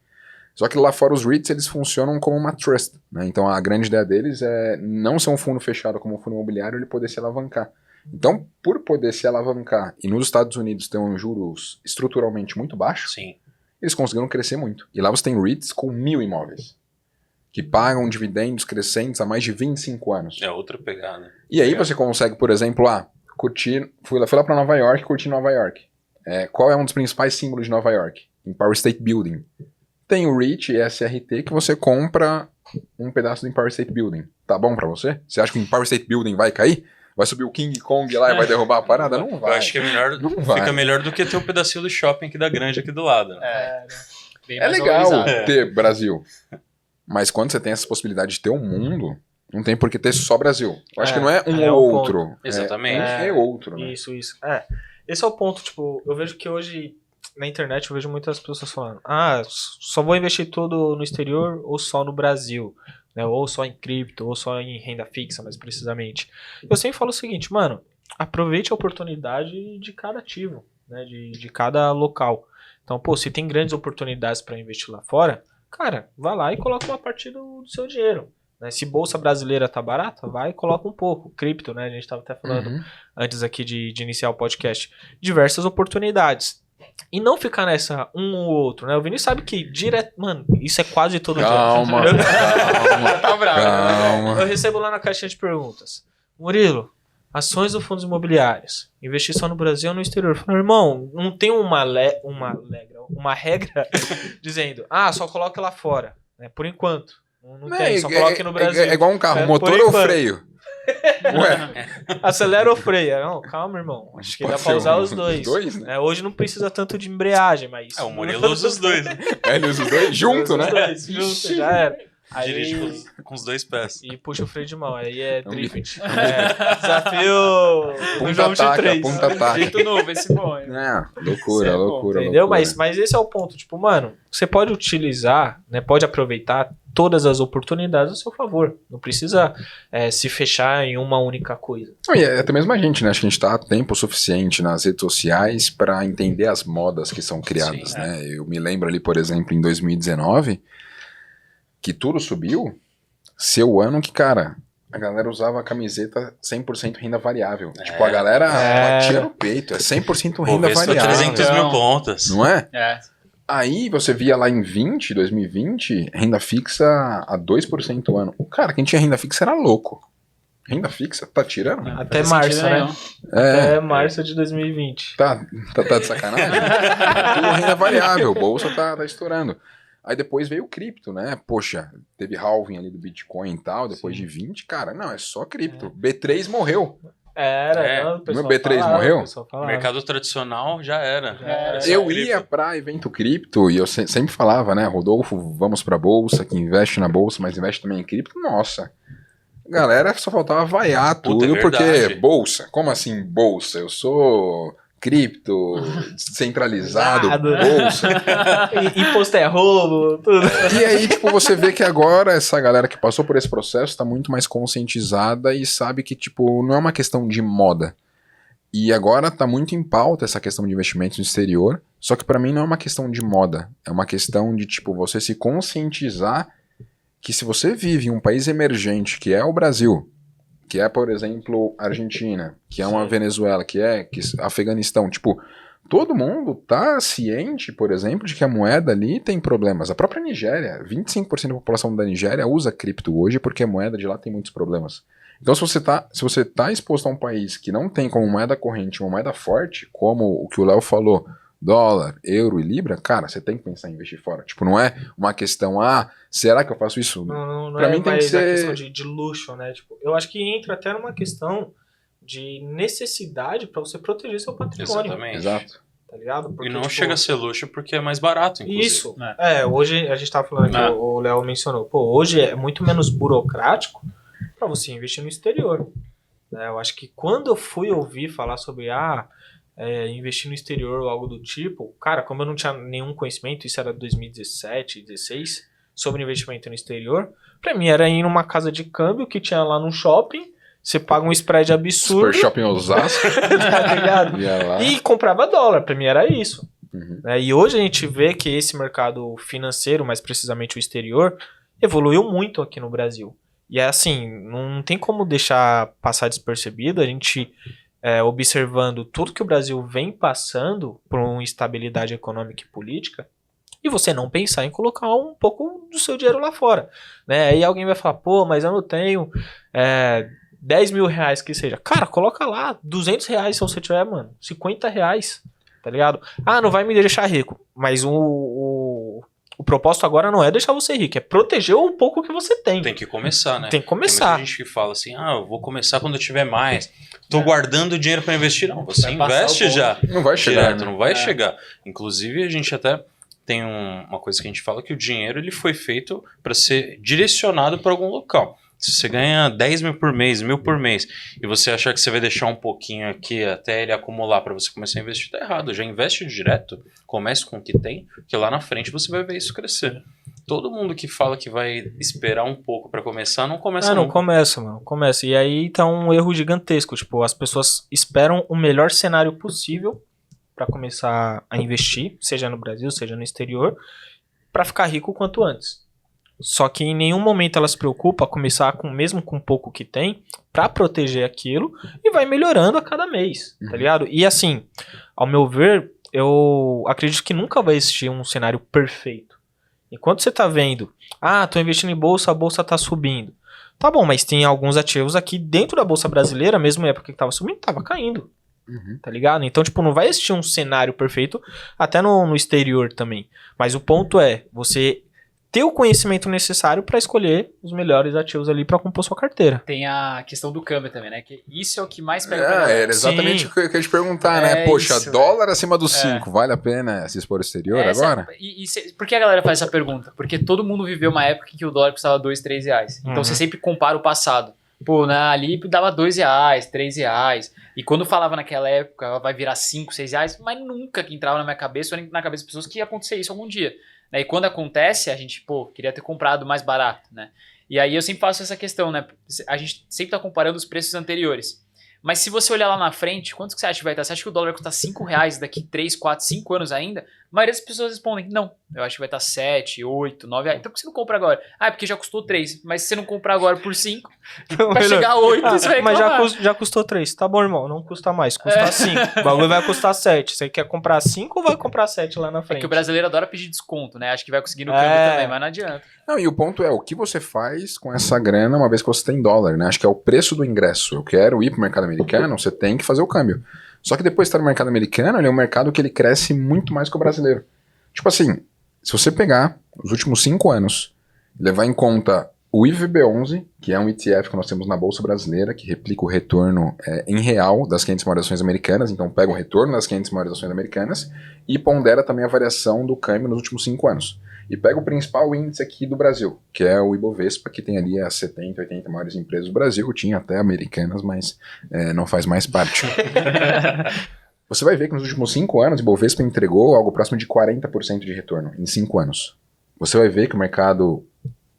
Só que lá fora os REITs, eles funcionam como uma trust, né? Então a grande ideia deles é não ser um fundo fechado como um fundo imobiliário, ele poder se alavancar. Então, por poder se alavancar e nos Estados Unidos ter um juros estruturalmente muito baixo, Sim. eles conseguiram crescer muito. E lá você tem REITs com 1.000 imóveis, que pagam dividendos crescentes há mais de 25 anos. É outra pegada. E aí você consegue, por exemplo, curtir... Fui lá para Nova York, curtir Nova York. Qual é um dos principais símbolos de Nova York? Empire State Building. Tem o REIT e SRT que você compra um pedaço do Empire State Building. Tá bom pra você? Você acha que o Empire State Building vai cair? Vai subir o King Kong lá e vai derrubar a parada? Não vai. Eu acho que é melhor, Não vai. fica melhor do que ter um pedacinho do shopping aqui da Grande aqui do lado. Né? Bem É mais legal valorizado. ter Brasil. Mas quando você tem essa possibilidade de ter um mundo, não tem por que ter só Brasil. Eu acho que não é um é ou o outro. Exatamente. É outro, né? Isso. Esse é o ponto, tipo, eu vejo que hoje na internet eu vejo muitas pessoas falando, só vou investir tudo no exterior ou só no Brasil, né? Ou só em cripto, ou só em renda fixa, mais precisamente. Eu sempre falo o seguinte, mano, aproveite a oportunidade de cada ativo, né? De cada local. Então, pô, se tem grandes oportunidades para investir lá fora, cara, vai lá e coloca uma parte do seu dinheiro. Né? Se bolsa brasileira tá barata, vai e coloca um pouco. Cripto, né? A gente tava até falando antes aqui de iniciar o podcast. Diversas oportunidades. E não ficar nessa um ou outro, né? O Vinícius sabe que direto... Mano, isso é quase todo Calma, dia. Tá bravo. calma. Eu recebo lá na caixinha de perguntas. Murilo, ações ou fundos imobiliários? Investir só no Brasil ou no exterior? Eu falo, irmão, não tem uma regra dizendo, só coloca lá fora. Né? Por enquanto. Não tem, só coloque no Brasil. É igual um carro, Por motor ou enquanto. freio? Ué, Acelera ou freia? Não, calma, irmão. Acho que Pode dá pra ser usar um os dois. dos dois, né? Hoje não precisa tanto de embreagem, mas... É, o Murilo usa os dois. Né? Ele usa os dois junto, né? Os dois, junto, já era. Dirige Aí... com os dois pés. E puxa o freio de mão, aí é um drift. Desafio do Punta jogo de ataca, 3. punta ataca. Jeito novo, esse bom. hein? Loucura, Isso é bom, loucura. Entendeu? loucura. Mas esse é o ponto. Tipo, mano, você pode utilizar, né? Pode aproveitar todas as oportunidades a seu favor. Não precisa se fechar em uma única coisa. Não, e até mesmo a gente, né? Acho que a gente tá há tempo suficiente nas redes sociais pra entender as modas que são criadas, Sim, né? Eu me lembro ali, por exemplo, em 2019, que tudo subiu, seu ano que, cara, a galera usava a camiseta 100% renda variável. Tipo, a galera batia no peito, é 100% renda Bovespa variável. 300 mil pontas. Não é? É. Aí você via lá em 2020, renda fixa a 2% ao ano. Cara, quem tinha renda fixa era louco. Renda fixa? Tá tirando? Até Faz março, sentido né? nenhum. Até março de 2020. Tá de sacanagem? Tudo renda variável, bolsa tá estourando. Aí depois veio o cripto, né? Poxa, teve halving ali do Bitcoin e tal, depois de 20, cara, não, é só cripto. B3 morreu. Não, o pessoal Meu B3 falava, morreu? o pessoal falava. Mercado tradicional já era. era só Eu cripto. ia pra evento cripto e eu sempre falava, né, Rodolfo, vamos pra bolsa, que investe na bolsa, mas investe também em cripto. Nossa, galera, só faltava vaiar Puta, tudo, é porque verdade. bolsa, como assim bolsa? Eu sou cripto, centralizado, Nada. bolsa. Imposto é roubo, tudo. E aí, tipo, você vê que agora essa galera que passou por esse processo tá muito mais conscientizada e sabe que, tipo, não é uma questão de moda. E agora tá muito em pauta essa questão de investimentos no exterior, só que pra mim não é uma questão de moda, é uma questão de, tipo, você se conscientizar que se você vive em um país emergente, que é o Brasil, que é, por exemplo, a Argentina, que é uma Venezuela, que é Afeganistão, tipo, todo mundo tá ciente, por exemplo, de que a moeda ali tem problemas. A própria Nigéria, 25% da população da Nigéria usa cripto hoje porque a moeda de lá tem muitos problemas. Então, se você tá exposto a um país que não tem como moeda corrente uma moeda forte, como o que o Léo falou, dólar, euro e libra, cara, você tem que pensar em investir fora. Tipo, não é uma questão, será que eu faço isso? Não Pra é mim tem mais que ser- a questão de luxo, né? Tipo, eu acho que entra até numa questão de necessidade pra você proteger seu patrimônio. Exatamente. Exato. Tá ligado? Porque, E não tipo, chega a ser luxo porque é mais barato, inclusive. Isso. Hoje a gente tava falando que o Léo mencionou. Pô, hoje é muito menos burocrático pra você investir no exterior. Né? Eu acho que quando eu fui ouvir falar sobre investir no exterior ou algo do tipo, cara, como eu não tinha nenhum conhecimento, isso era 2017, 2016, sobre investimento no exterior, pra mim era ir numa casa de câmbio que tinha lá no shopping, você paga um spread absurdo, Super Shopping Osasco. tá ligado? Ia lá. E comprava dólar, pra mim era isso. Uhum. Né? E hoje a gente vê que esse mercado financeiro, mais precisamente o exterior, evoluiu muito aqui no Brasil. E é assim, não tem como deixar passar despercebido, a gente observando tudo que o Brasil vem passando por uma instabilidade econômica e política, e você não pensar em colocar um pouco do seu dinheiro lá fora, né? Aí alguém vai falar, pô, mas eu não tenho 10 mil reais que seja. Cara, coloca lá 200 reais se você tiver, mano, 50 reais, tá ligado? Ah, não vai me deixar rico, mas o propósito agora não é deixar você rico, é proteger o pouco que você tem. Tem que começar, né? Tem que começar. Tem muita gente que fala assim, eu vou começar quando eu tiver mais. Tô guardando dinheiro para investir. Não, você investe já. Não vai chegar. Direto, não vai chegar. Inclusive, a gente até tem uma coisa que a gente fala que o dinheiro ele foi feito para ser direcionado para algum local. Se você ganha 10 mil por mês, 1.000 por mês, e você achar que você vai deixar um pouquinho aqui até ele acumular para você começar a investir, tá errado. Já investe direto, comece com o que tem, que lá na frente você vai ver isso crescer. Todo mundo que fala que vai esperar um pouco para começar, não começa não começa, mano. Começa. E aí tá um erro gigantesco. Tipo, as pessoas esperam o melhor cenário possível para começar a investir, seja no Brasil, seja no exterior, para ficar rico o quanto antes. Só que em nenhum momento ela se preocupa a começar mesmo com pouco que tem, para proteger aquilo e vai melhorando a cada mês, tá ligado? E assim, ao meu ver, eu acredito que nunca vai existir um cenário perfeito. Enquanto você tá vendo, tô investindo em bolsa, a bolsa tá subindo. Tá bom, mas tem alguns ativos aqui dentro da bolsa brasileira, mesmo na época que tava subindo, tava caindo. Tá ligado? Então, tipo, não vai existir um cenário perfeito, até no exterior também. Mas o ponto é, você ter o conhecimento necessário para escolher os melhores ativos ali para compor sua carteira. Tem a questão do câmbio também, né? Que isso é o que mais pega. Era exatamente o que eu ia te perguntar, né? Poxa, isso, dólar acima dos 5, vale a pena se expor ao exterior agora? Por que a galera faz essa pergunta? Porque todo mundo viveu uma época em que o dólar custava 2, 3 reais. Então você sempre compara o passado. Pô, ali dava 2 reais, 3 reais. E quando falava naquela época, ela vai virar 5, 6 reais, mas nunca que entrava na minha cabeça ou na cabeça das pessoas que ia acontecer isso algum dia. E quando acontece, a gente, queria ter comprado mais barato, né? E aí eu sempre faço essa questão, né? A gente sempre tá comparando os preços anteriores. Mas se você olhar lá na frente, quanto que você acha que vai estar? Você acha que o dólar vai custar 5 reais daqui 3, 4, 5 anos ainda? A maioria das pessoas respondem, não. Eu acho que vai estar 7, 8, 9 reais. Então por que você não compra agora? É porque já custou 3. Mas se você não comprar agora por 5, vai chegar a 8, você vai reclamar. Mas já custou 3. Tá bom, irmão. Não custa mais. Custa 5. O bagulho vai custar 7. Você quer comprar 5 ou vai comprar 7 lá na frente? É que o brasileiro adora pedir desconto, né? Acho que vai conseguir no câmbio também, mas não adianta. Não, e o ponto é, o que você faz com essa grana uma vez que você tem dólar, né? Acho que é o preço do ingresso. Eu quero ir pro mercado americano, você tem que fazer o câmbio. Só que depois de estar no mercado americano, ele é um mercado que ele cresce muito mais que o brasileiro. Tipo assim, se você pegar os últimos 5 anos, levar em conta o IVB11, que é um ETF que nós temos na Bolsa Brasileira, que replica o retorno em real das 500 maiores ações americanas, então pega o retorno das 500 maiores ações americanas e pondera também a variação do câmbio nos últimos 5 anos. E pega o principal índice aqui do Brasil, que é o Ibovespa, que tem ali as 70, 80 maiores empresas do Brasil, tinha até americanas, mas não faz mais parte. Você vai ver que nos últimos 5 anos o Ibovespa entregou algo próximo de 40% de retorno em 5 anos. Você vai ver que o mercado,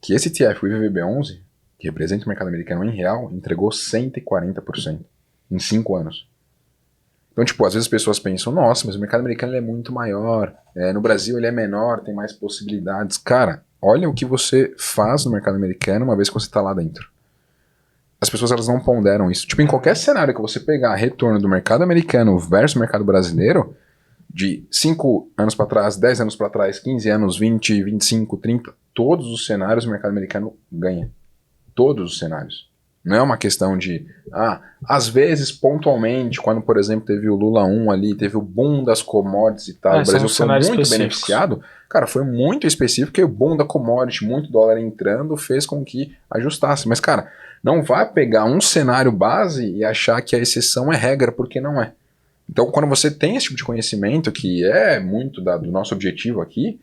que esse ETF, o IVB11, que representa o mercado americano em real, entregou 140% em 5 anos. Então, tipo, às vezes as pessoas pensam, nossa, mas o mercado americano ele é muito maior, no Brasil ele é menor, tem mais possibilidades. Cara, olha o que você faz no mercado americano uma vez que você está lá dentro. As pessoas elas não ponderam isso. Tipo, em qualquer cenário que você pegar retorno do mercado americano versus o mercado brasileiro, de 5 anos para trás, 10 anos para trás, 15 anos, 20, 25, 30, todos os cenários o mercado americano ganha. Todos os cenários. Não é uma questão de, às vezes, pontualmente, quando, por exemplo, teve o Lula 1 ali, teve o boom das commodities e tal, o Brasil foi muito beneficiado, cara, foi muito específico, que o boom da commodity, muito dólar entrando, fez com que ajustasse. Mas, cara, não vá pegar um cenário base e achar que a exceção é regra, porque não é. Então, quando você tem esse tipo de conhecimento, que é muito do nosso objetivo aqui,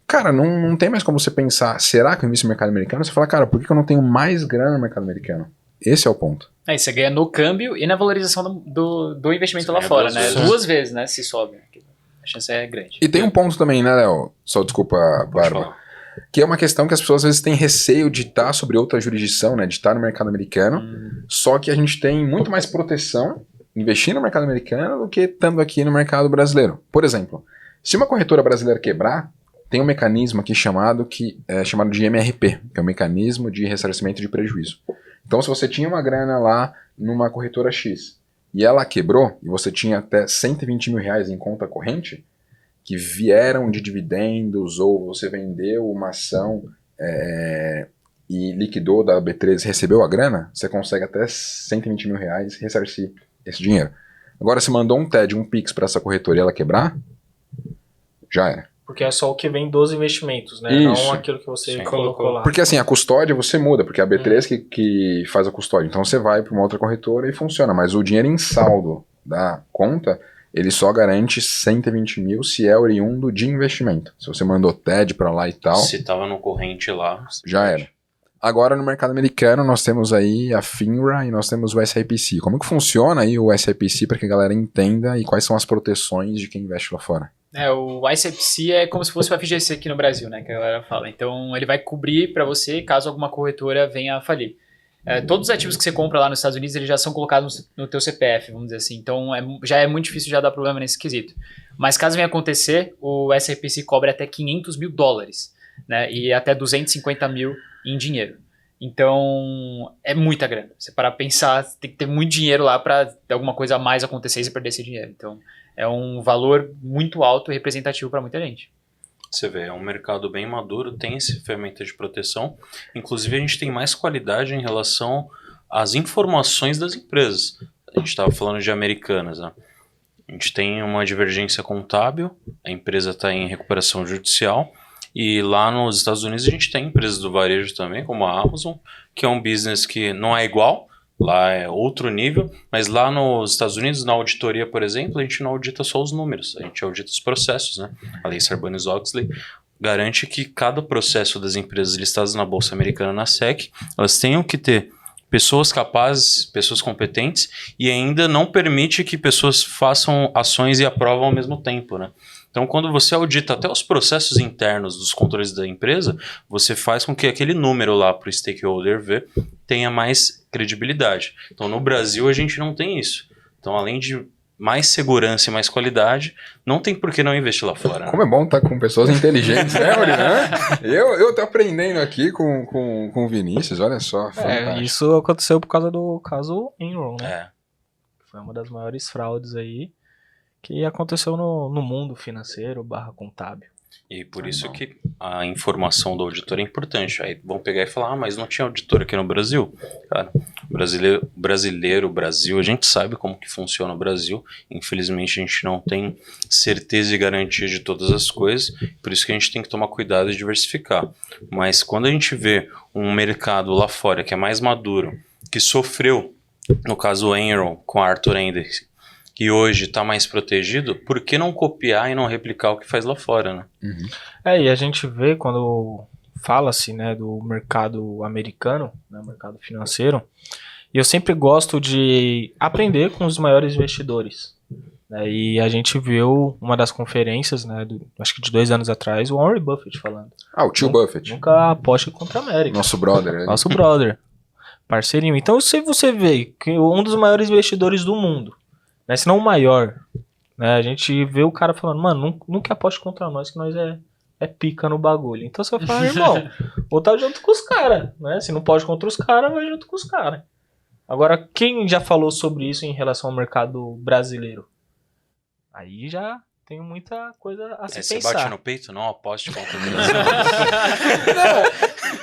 cara, não tem mais como você pensar, será que eu invisto no mercado americano? Você fala, cara, por que eu não tenho mais grana no mercado americano? Esse é o ponto. Aí você ganha no câmbio e na valorização do investimento lá fora, né? 2 vezes, né? Se sobe. A chance é grande. E tem um ponto também, né, Léo? Só desculpa, Barba. Que é uma questão que as pessoas às vezes têm receio de estar sobre outra jurisdição, né? De estar no mercado americano. Só que a gente tem muito mais proteção investindo no mercado americano do que estando aqui no mercado brasileiro. Por exemplo, se uma corretora brasileira quebrar, tem um mecanismo aqui chamado de MRP, que é o mecanismo de ressarcimento de prejuízo. Então, se você tinha uma grana lá numa corretora X e ela quebrou, e você tinha até 120 mil reais em conta corrente, que vieram de dividendos, ou você vendeu uma ação e liquidou da B3, recebeu a grana, você consegue até 120 mil reais ressarcir esse dinheiro. Agora, se mandou um TED, um Pix para essa corretora e ela quebrar, já era. Porque é só o que vem dos investimentos, né? Isso. Não aquilo que você colocou lá. Porque assim, a custódia você muda, porque é a B3 que faz a custódia. Então você vai para uma outra corretora e funciona. Mas o dinheiro em saldo da conta, ele só garante 120 mil se é oriundo de investimento. Se você mandou TED para lá e tal... Se tava no corrente lá... Já era. Agora, no mercado americano, nós temos aí a FINRA e nós temos o SIPC. Como que funciona aí o SIPC para que a galera entenda e quais são as proteções de quem investe lá fora? O ICPC é como se fosse o FGC aqui no Brasil, né, que a galera fala. Então, ele vai cobrir para você caso alguma corretora venha a falir. Todos os ativos que você compra lá nos Estados Unidos, eles já são colocados no teu CPF, vamos dizer assim. Então, já é muito difícil já dar problema nesse quesito. Mas caso venha acontecer, o SIPC cobre até $500 mil, né, e até 250 mil em dinheiro. Então, é muita grana. Você parar pra pensar, tem que ter muito dinheiro lá para alguma coisa a mais acontecer e você perder esse dinheiro. Então, é um valor muito alto e representativo para muita gente. Você vê, é um mercado bem maduro, tem essa ferramenta de proteção. Inclusive, a gente tem mais qualidade em relação às informações das empresas. A gente estava falando de Americanas, né? A gente tem uma divergência contábil, a empresa está em recuperação judicial, e lá nos Estados Unidos a gente tem empresas do varejo também, como a Amazon, que é um business que não é igual, lá é outro nível, mas lá nos Estados Unidos, na auditoria, por exemplo, a gente não audita só os números, a gente audita os processos, né? A lei Sarbanes-Oxley garante que cada processo das empresas listadas na Bolsa Americana, na SEC, elas tenham que ter pessoas capazes, pessoas competentes, e ainda não permite que pessoas façam ações e aprovam ao mesmo tempo, né? Então, quando você audita até os processos internos dos controles da empresa, você faz com que aquele número lá para o stakeholder ver tenha mais credibilidade. Então, no Brasil, a gente não tem isso. Então, além de mais segurança e mais qualidade, não tem por que não investir lá fora. Né? Como é bom estar com pessoas inteligentes, né, Oriana? Eu tô aprendendo aqui com o Vinícius, olha só. Isso aconteceu por causa do caso Enron, né? Foi uma das maiores fraudes aí que aconteceu no mundo financeiro / contábil. E por isso que a informação do auditor é importante. Aí vão pegar e falar, mas não tinha auditor aqui no Brasil? Cara, Brasil, a gente sabe como que funciona o Brasil. Infelizmente a gente não tem certeza e garantia de todas as coisas, por isso que a gente tem que tomar cuidado e diversificar. Mas quando a gente vê um mercado lá fora que é mais maduro, que sofreu, no caso o Enron com a Arthur Andersen, que hoje está mais protegido, por que não copiar e não replicar o que faz lá fora, né? Uhum. E a gente vê quando fala-se, né, do mercado americano, né, mercado financeiro, e eu sempre gosto de aprender com os maiores investidores. Né, e a gente viu uma das conferências, né, acho que de 2 anos atrás, o Warren Buffett falando. O tio Buffett. Nunca aposte contra a América. Nosso brother. Né? Nosso brother. Parceirinho. Então, se você vê que um dos maiores investidores do mundo, né, se não o maior, né, a gente vê o cara falando, mano, nunca aposte contra nós, que nós é pica no bagulho. Então você vai falar, irmão, vou estar junto com os caras, né? Se não pode contra os caras, vai junto com os caras. Agora, quem já falou sobre isso em relação ao mercado brasileiro? Aí já tem muita coisa a se pensar. Você bate no peito? Não aposte contra o Brasil.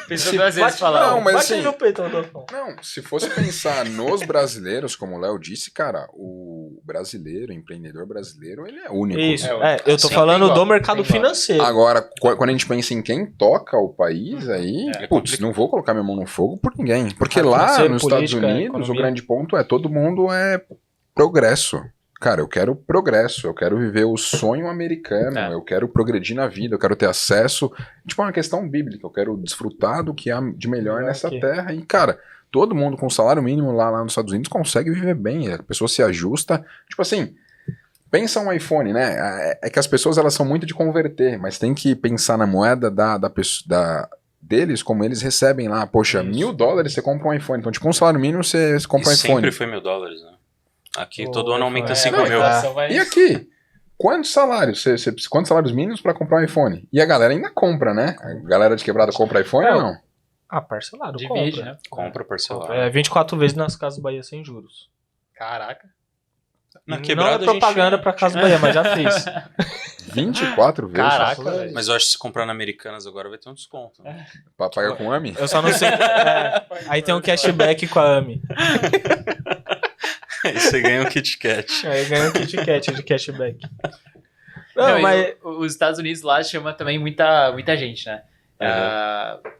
Pensou 2 vezes falar. Não, mas bate assim, no peito, Rodolfo. Não, se fosse pensar nos brasileiros, como o Léo disse, cara, o brasileiro, o empreendedor brasileiro, ele é único. Isso, eu tô falando do mercado financeiro. Agora, quando a gente pensa em quem toca o país, aí, putz, não vou colocar minha mão no fogo por ninguém. Porque lá nos Estados Unidos, o grande ponto é todo mundo é progresso. Cara, eu quero progresso, eu quero viver o sonho americano, eu quero progredir na vida, eu quero ter acesso, tipo, é uma questão bíblica, eu quero desfrutar do que há de melhor nessa terra. E, cara, todo mundo com salário mínimo lá nos Estados Unidos consegue viver bem, a pessoa se ajusta. Tipo assim, pensa um iPhone, né? É que as pessoas, elas são muito de converter, mas tem que pensar na moeda deles, como eles recebem lá. Poxa, $1.000 você compra um iPhone, então tipo, um salário mínimo você compra um iPhone. Sempre foi $1.000, né? Aqui todo ano aumenta 5 mil. E aqui? Quantos salários? Quantos salários mínimos pra comprar um iPhone? E a galera ainda compra, né? A galera de quebrada compra iPhone ou não? Parcelado, divide, compra. né? Compra parcelado. 24 vezes nas Casas Bahia sem juros. Caraca. Na Não é quebrada propaganda pra Casa Bahia, mas já fiz. 24 vezes? Caraca, velho. Mas eu acho que se comprar na Americanas agora vai ter um desconto. Né? Pra pagar com AMI? Eu só não sei. Aí tem um cashback com a AMI. Aí você ganha um Kit Kat. Aí ganha um Kit Kat de cashback. Não, Não, mas. os Estados Unidos lá chama também muita gente, né?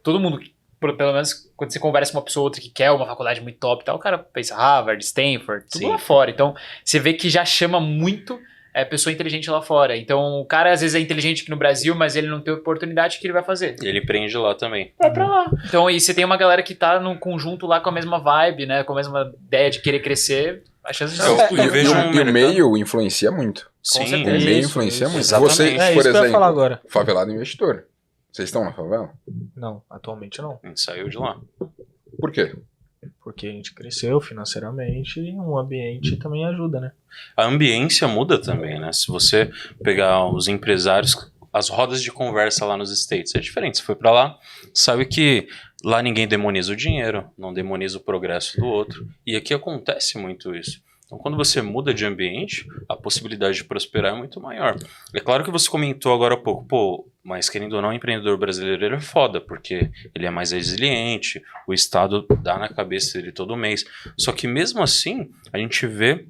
Todo mundo, pelo menos quando você conversa com uma pessoa ou outra que quer uma faculdade muito top e tal, o cara pensa Harvard, Stanford, tudo Sim. lá fora. Então, você vê que já chama muito pessoa inteligente lá fora. Então, o cara às vezes é inteligente aqui no Brasil, mas ele não tem oportunidade, o que ele vai fazer? E ele prende lá também. Vai pra lá. Então, e você tem uma galera que tá num conjunto lá com a mesma vibe, né? Com a mesma ideia de querer crescer, a chance de Eu vejo um E o mercado- meio influencia muito. Sim, O certeza. meio Isso, influencia muito. exatamente. Vocês, É por isso que eu ia exemplo, falar agora. favelado investidor. Vocês estão na favela? Não, atualmente não. a gente saiu de lá. Por quê? Porque a gente cresceu financeiramente e um ambiente também ajuda, né? A ambiência muda também, né? Se você pegar os empresários, as rodas de conversa lá nos States, é diferente. Você foi pra lá, sabe que lá ninguém demoniza o dinheiro, não demoniza o progresso do outro. E aqui acontece muito isso. Então, quando você muda de ambiente, a possibilidade de prosperar é muito maior. É claro que você comentou agora há pouco, pô, mas querendo ou não, o empreendedor brasileiro ele é foda, porque ele é mais resiliente, o Estado dá na cabeça dele todo mês. Só que mesmo assim, a gente vê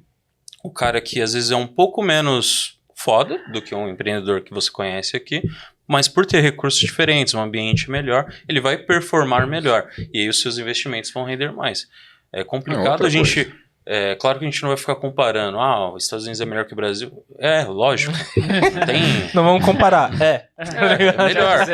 o cara que às vezes é um pouco menos foda do que um empreendedor que você conhece aqui, mas por ter recursos diferentes, um ambiente melhor, ele vai performar melhor. E aí os seus investimentos vão render mais. É complicado outra a gente... claro que a gente não vai ficar comparando. Os Estados Unidos é melhor que o Brasil. Lógico. Não tem... Não vamos comparar. É melhor.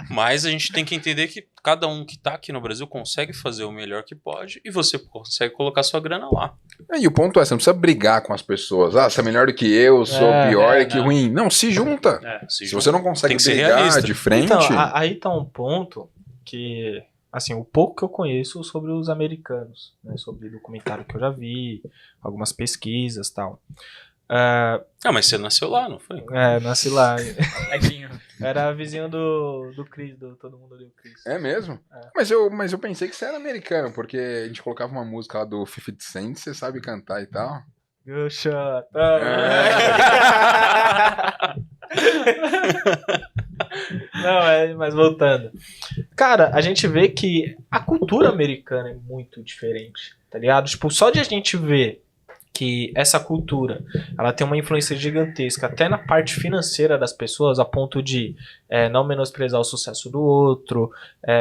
Mas a gente tem que entender que cada um que tá aqui no Brasil consegue fazer o melhor que pode e você consegue colocar sua grana lá. E o ponto é, você não precisa brigar com as pessoas. Você é melhor do que eu, sou pior que não. ruim. Não, se junta. Se você não consegue Tem que ser brigar realista. de frente... Então, aí tá um ponto que, assim, o pouco que eu conheço sobre os americanos, né, sobre documentário que eu já vi, algumas pesquisas e tal. Mas você nasceu lá, não foi? Nasci lá. Tadinho. Era vizinho do Chris, do Todo Mundo Odeia o Chris. É mesmo? É. Mas eu pensei que você era americano, porque a gente colocava uma música lá do 50 Cent, você sabe cantar e tal. Good shot. Não, mas voltando. Cara, a gente vê que a cultura americana é muito diferente, tá ligado? Tipo, só de a gente ver que essa cultura, ela tem uma influência gigantesca até na parte financeira das pessoas, a ponto de não menosprezar o sucesso do outro,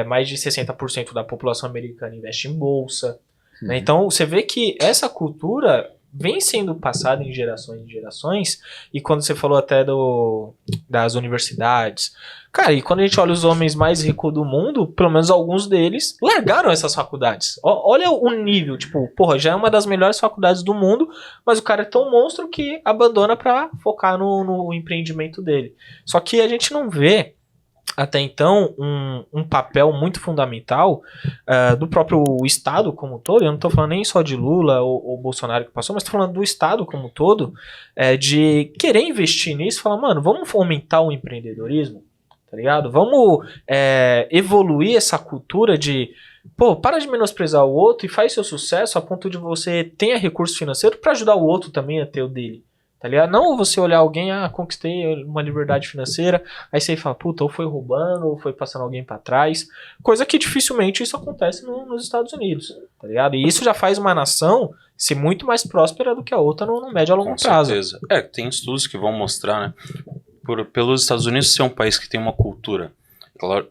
mais de 60% da população americana investe em bolsa, né? Então, você vê que essa cultura vem sendo passada em gerações, e quando você falou até das universidades, cara, e quando a gente olha os homens mais ricos do mundo, pelo menos alguns deles largaram essas faculdades. Olha o nível, tipo, porra, já é uma das melhores faculdades do mundo, mas o cara é tão monstro que abandona pra focar no empreendimento dele. Só que a gente não vê até então um papel muito fundamental do próprio Estado como um todo. Eu não estou falando nem só de Lula ou Bolsonaro que passou, mas estou falando do Estado como um todo, de querer investir nisso e falar, mano, vamos fomentar o empreendedorismo, tá ligado? Vamos evoluir essa cultura de, pô, para de menosprezar o outro e faz seu sucesso a ponto de você ter recurso financeiro para ajudar o outro também a ter o dele. Tá ligado? Não você olhar alguém, conquistei uma liberdade financeira, aí você fala, puta, ou foi roubando, ou foi passando alguém pra trás, coisa que dificilmente isso acontece nos Estados Unidos, tá ligado? E isso já faz uma nação ser muito mais próspera do que a outra no médio a longo prazo. Com certeza. Tem estudos que vão mostrar, né, pelos Estados Unidos ser um país que tem uma cultura,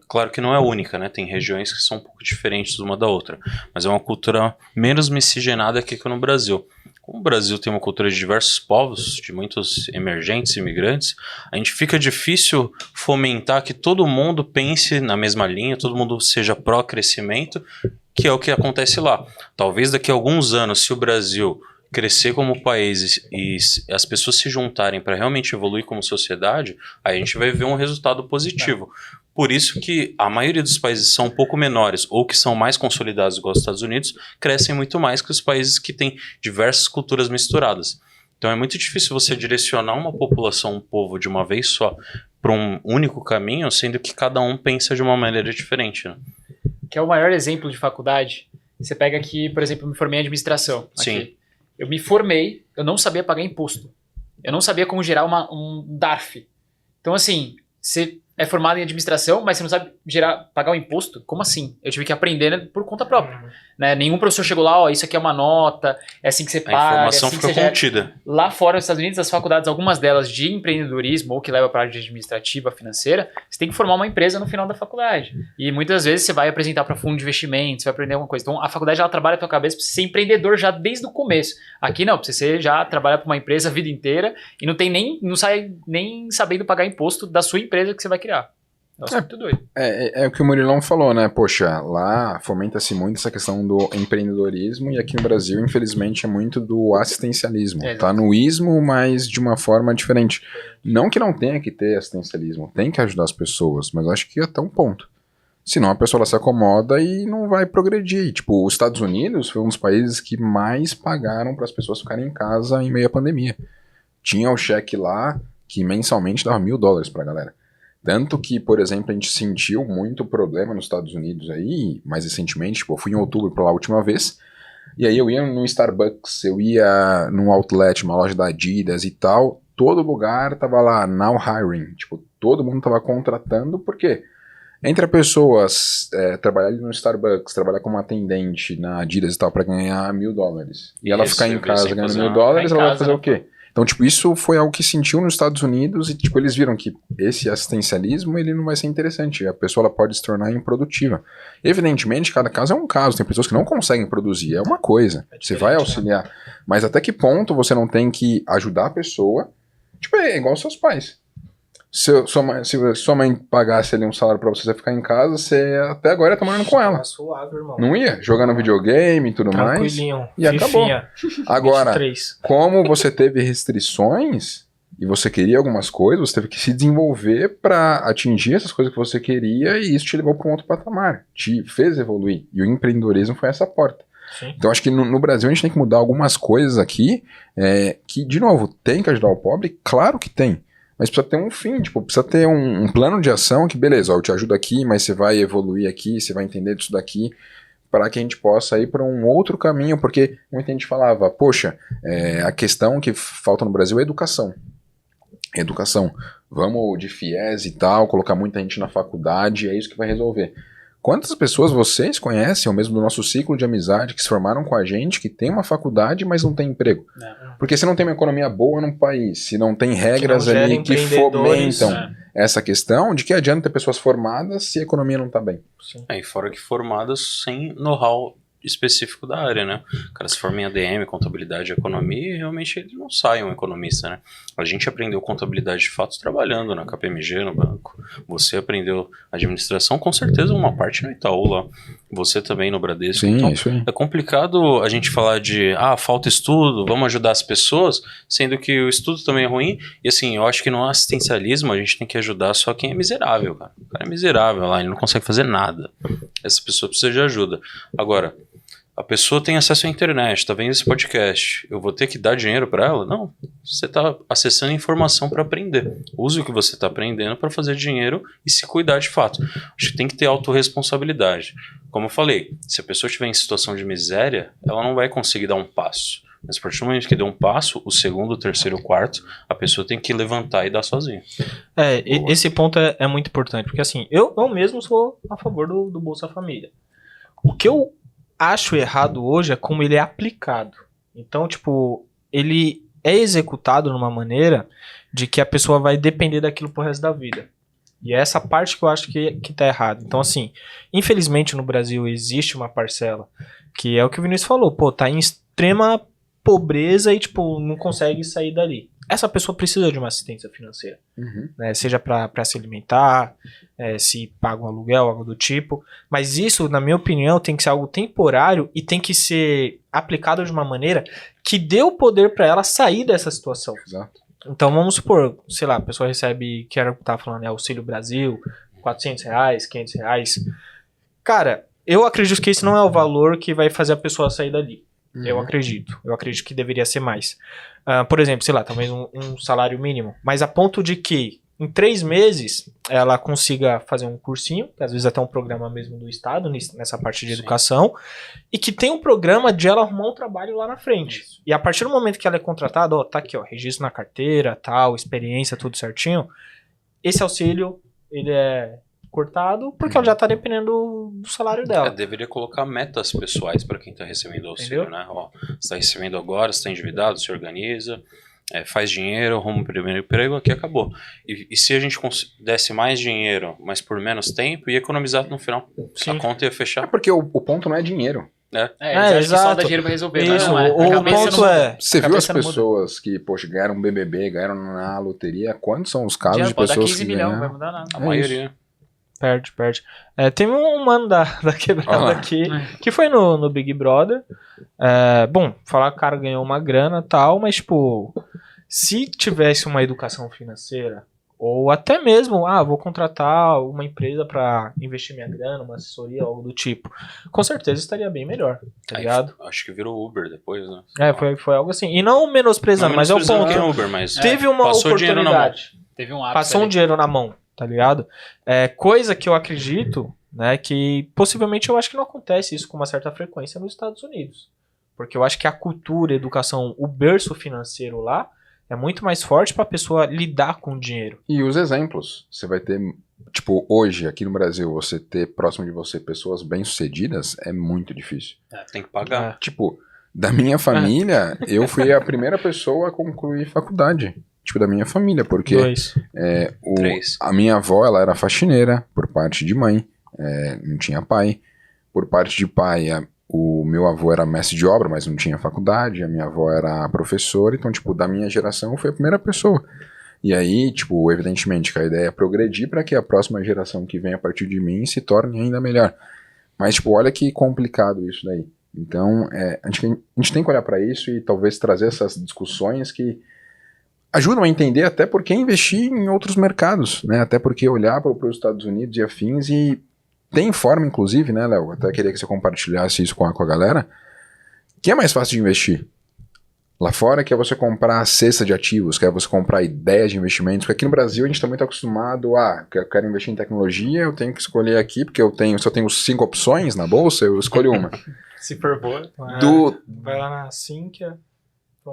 claro que não é única, né, tem regiões que são um pouco diferentes uma da outra, mas é uma cultura menos miscigenada que no Brasil. Como o Brasil tem uma cultura de diversos povos, de muitos emergentes, imigrantes, a gente fica difícil fomentar que todo mundo pense na mesma linha, todo mundo seja pró-crescimento, que é o que acontece lá. Talvez daqui a alguns anos, se o Brasil crescer como país e as pessoas se juntarem para realmente evoluir como sociedade, aí a gente vai ver um resultado positivo. Por isso que a maioria dos países são um pouco menores ou que são mais consolidados, igual os Estados Unidos, crescem muito mais que os países que têm diversas culturas misturadas. Então é muito difícil você direcionar uma população, um povo de uma vez só para um único caminho, sendo que cada um pensa de uma maneira diferente, né? Que é o maior exemplo de faculdade. Você pega aqui, por exemplo, eu me formei em administração. Sim. Aqui. eu me formei, eu não sabia pagar imposto. Eu não sabia como gerar um DARF. Então, assim, você é formado em administração, mas você não sabe pagar o imposto? Como assim? Eu tive que aprender, né, por conta própria. Né? Nenhum professor chegou lá, ó, isso aqui é uma nota, é assim que você paga. A informação é assim fica que você contida. Lá fora, nos Estados Unidos, as faculdades, algumas delas de empreendedorismo ou que leva para a área administrativa, financeira, você tem que formar uma empresa no final da faculdade. E muitas vezes você vai apresentar para fundo de investimento, você vai aprender alguma coisa. Então, a faculdade ela trabalha a tua cabeça para você ser empreendedor já desde o começo. Aqui não, para você já trabalha para uma empresa a vida inteira e não sai nem sabendo pagar imposto da sua empresa que você vai criar. Nossa, muito doido. É o que o Murilão falou, né? Poxa, lá fomenta-se muito essa questão do empreendedorismo e aqui no Brasil, infelizmente, é muito do assistencialismo. Tá no ismo, mas de uma forma diferente. Não que não tenha que ter assistencialismo, tem que ajudar as pessoas, mas acho que até um ponto. Senão a pessoa ela se acomoda e não vai progredir. Tipo, os Estados Unidos foi um dos países que mais pagaram para as pessoas ficarem em casa em meio à pandemia. Tinha o cheque lá que mensalmente dava $1.000 pra galera. Tanto que, por exemplo, a gente sentiu muito problema nos Estados Unidos aí, mais recentemente, tipo, eu fui em outubro pra lá a última vez, e aí eu ia no Starbucks, eu ia num outlet, uma loja da Adidas e tal, todo lugar tava lá, now hiring, tipo, todo mundo tava contratando, porque entre a pessoa trabalhar ali no Starbucks, trabalhar como atendente na Adidas e tal, pra ganhar $1.000, e ela ficar em casa ganhando $1.000, ela vai fazer o quê? Então, tipo, isso foi algo que sentiu nos Estados Unidos e, tipo, eles viram que esse assistencialismo, ele não vai ser interessante. A pessoa, ela pode se tornar improdutiva. Evidentemente, cada caso é um caso. Tem pessoas que não conseguem produzir. É uma coisa. Você vai auxiliar. Né? Mas até que ponto você não tem que ajudar a pessoa? Tipo, é igual aos seus pais. Se sua mãe pagasse ali um salário pra você ficar em casa, você até agora ia estar morando com ela. Suave, irmão. Não ia? Jogando videogame e tudo mais. Tranquilinho. E acabou. Agora, 23. como você teve restrições e você queria algumas coisas, você teve que se desenvolver pra atingir essas coisas que você queria e isso te levou para um outro patamar. Te fez evoluir. E o empreendedorismo foi essa porta. Sim. Então acho que no Brasil a gente tem que mudar algumas coisas aqui que, de novo, tem que ajudar o pobre? Claro que tem. Mas precisa ter um fim, tipo, precisa ter um plano de ação que, beleza, ó, eu te ajudo aqui, mas você vai evoluir aqui, você vai entender disso daqui, para que a gente possa ir para um outro caminho, porque muita gente falava, poxa, a questão que falta no Brasil é educação. Educação. Vamos de FIES e tal, colocar muita gente na faculdade, é isso que vai resolver. Quantas pessoas vocês conhecem, ou mesmo do nosso ciclo de amizade, que se formaram com a gente, que tem uma faculdade, mas não tem emprego? Porque se não tem uma economia boa num país, se não tem regras ali que fomentam essa questão, de que adianta ter pessoas formadas se a economia não está bem? Sim. E fora que formadas sem know-how específico da área, né? O cara se forma em ADM, contabilidade e economia, e realmente ele não sai um economista, né? A gente aprendeu contabilidade de fato trabalhando na KPMG, no banco. Você aprendeu administração, com certeza uma parte no Itaú lá. Você também no Bradesco. Sim, então, isso aí. é complicado a gente falar de, falta estudo, vamos ajudar as pessoas, sendo que o estudo também é ruim. E assim, eu acho que no assistencialismo a gente tem que ajudar só quem é miserável, cara. O cara é miserável lá, ele não consegue fazer nada. Essa pessoa precisa de ajuda. Agora, a pessoa tem acesso à internet, tá vendo esse podcast, eu vou ter que dar dinheiro para ela? Não, você tá acessando informação para aprender. Use o que você tá aprendendo para fazer dinheiro e se cuidar de fato. Acho que tem que ter autorresponsabilidade. Como eu falei, se a pessoa estiver em situação de miséria, ela não vai conseguir dar um passo. Mas a partir do momento que deu um passo, o segundo, o terceiro, o quarto, a pessoa tem que levantar e dar sozinha. Esse ponto é muito importante, porque assim, eu mesmo sou a favor do Bolsa Família. O que eu acho errado hoje é como ele é aplicado. Então, tipo, ele é executado numa maneira de que a pessoa vai depender daquilo pro resto da vida. E é essa parte que eu acho que tá errado. Então, assim, infelizmente no Brasil existe uma parcela que é o que o Vinícius falou, tá em extrema pobreza e, tipo, não consegue sair dali. Essa pessoa precisa de uma assistência financeira, né? Seja para se alimentar, se paga um aluguel, algo do tipo. Mas isso, na minha opinião, tem que ser algo temporário e tem que ser aplicado de uma maneira que dê o poder para ela sair dessa situação. Exato. Então vamos supor, sei lá, a pessoa recebe, que era o que eu tava falando, Auxílio Brasil, R$400, R$500. Cara, eu acredito que esse não é o valor que vai fazer a pessoa sair dali. Eu acredito que deveria ser mais. Por exemplo, sei lá, talvez um salário mínimo, mas a ponto de que em 3 meses ela consiga fazer um cursinho, que às vezes até um programa mesmo do Estado, nessa parte de educação, e que tem um programa de ela arrumar um trabalho lá na frente. Isso. E a partir do momento que ela é contratada, ó, tá aqui, ó, registro na carteira, tal, experiência, tudo certinho, esse auxílio, ele é cortado porque ela já tá dependendo do salário dela. Deveria colocar metas pessoais para quem está recebendo auxílio, Entendeu? né? Ó, você está recebendo agora, você está endividado, se organiza, faz dinheiro, arruma um primeiro emprego, aqui acabou. E se a gente desse mais dinheiro, mas por menos tempo, ia economizar no final. Sim. A conta ia fechar. porque o ponto não é dinheiro. Eles acham que só exato. dá dinheiro pra resolver. Isso, não é. o A cabeça ponto não- é... Você A viu as cabeça não muda. pessoas que, poxa, ganharam um BBB, ganharam na loteria? Quantos são os casos Dinheiro de pode dar pessoas 15 que milhões, não vai ganharam? mudar nada. A É maioria. Perde. Teve um mano da quebrada Olha lá. aqui, que foi no Big Brother. Bom, falar que o cara ganhou uma grana e tal, mas, tipo, se tivesse uma educação financeira, ou até mesmo, vou contratar uma empresa pra investir minha grana, uma assessoria, algo do tipo, com certeza estaria bem melhor, tá Aí, ligado? acho que virou Uber depois, né? Foi algo assim. E não menosprezando, mas é o menosprezando ponto. quem é Uber, mas Teve uma passou dinheiro na mão. oportunidade. Teve um ápice Passou um ali. dinheiro na mão, tá ligado? Coisa que eu acredito, né, que possivelmente eu acho que não acontece isso com uma certa frequência nos Estados Unidos. Porque eu acho que a cultura, a educação, o berço financeiro lá é muito mais forte pra pessoa lidar com o dinheiro. E os exemplos. Você vai ter, tipo, hoje, aqui no Brasil, você ter próximo de você pessoas bem-sucedidas é muito difícil. Tem que pagar. Tipo, da minha família, eu fui a primeira pessoa a concluir faculdade. Tipo, da minha família, porque 2. 3. a minha avó, ela era faxineira, por parte de mãe, não tinha pai. Por parte de pai, o meu avô era mestre de obra, mas não tinha faculdade, a minha avó era professora, então, tipo, da minha geração, eu fui a primeira pessoa. E aí, tipo, evidentemente que a ideia é progredir para que a próxima geração que vem a partir de mim se torne ainda melhor. Mas, tipo, olha que complicado isso daí. Então, a gente tem que olhar para isso e talvez trazer essas discussões que ajudam a entender até por que investir em outros mercados, né? Até porque olhar para os Estados Unidos e afins e tem forma, inclusive, né, Léo? Até queria que você compartilhasse isso com a galera, que é mais fácil de investir. Lá fora que é você comprar a cesta de ativos, que é você comprar ideias de investimentos, porque aqui no Brasil a gente está muito acostumado eu quero investir em tecnologia, eu tenho que escolher aqui, porque se eu tenho 5 opções na bolsa, eu escolho uma. Se for boa. Vai lá na Sinqia.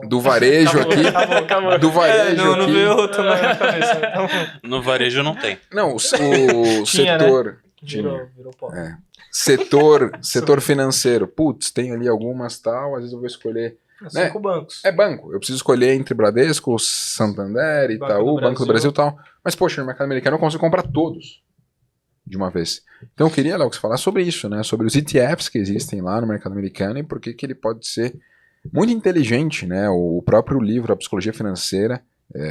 Do varejo aqui. Acabou. Do varejo não aqui. veio outro na minha cabeça. Então, No varejo não tem. Não, o Tinha, setor. virou pó. Setor financeiro. Putz, tem ali algumas tal, às vezes eu vou escolher. 5 bancos. É banco. Eu preciso escolher entre Bradesco, Santander, Itaú, Banco do Brasil e tal. Mas, poxa, no mercado americano eu consigo comprar todos de uma vez. Então eu queria, Léo, que você falasse sobre isso, né? Sobre os ETFs que existem lá no mercado americano e por que ele pode ser muito inteligente, né? O próprio livro, A Psicologia Financeira,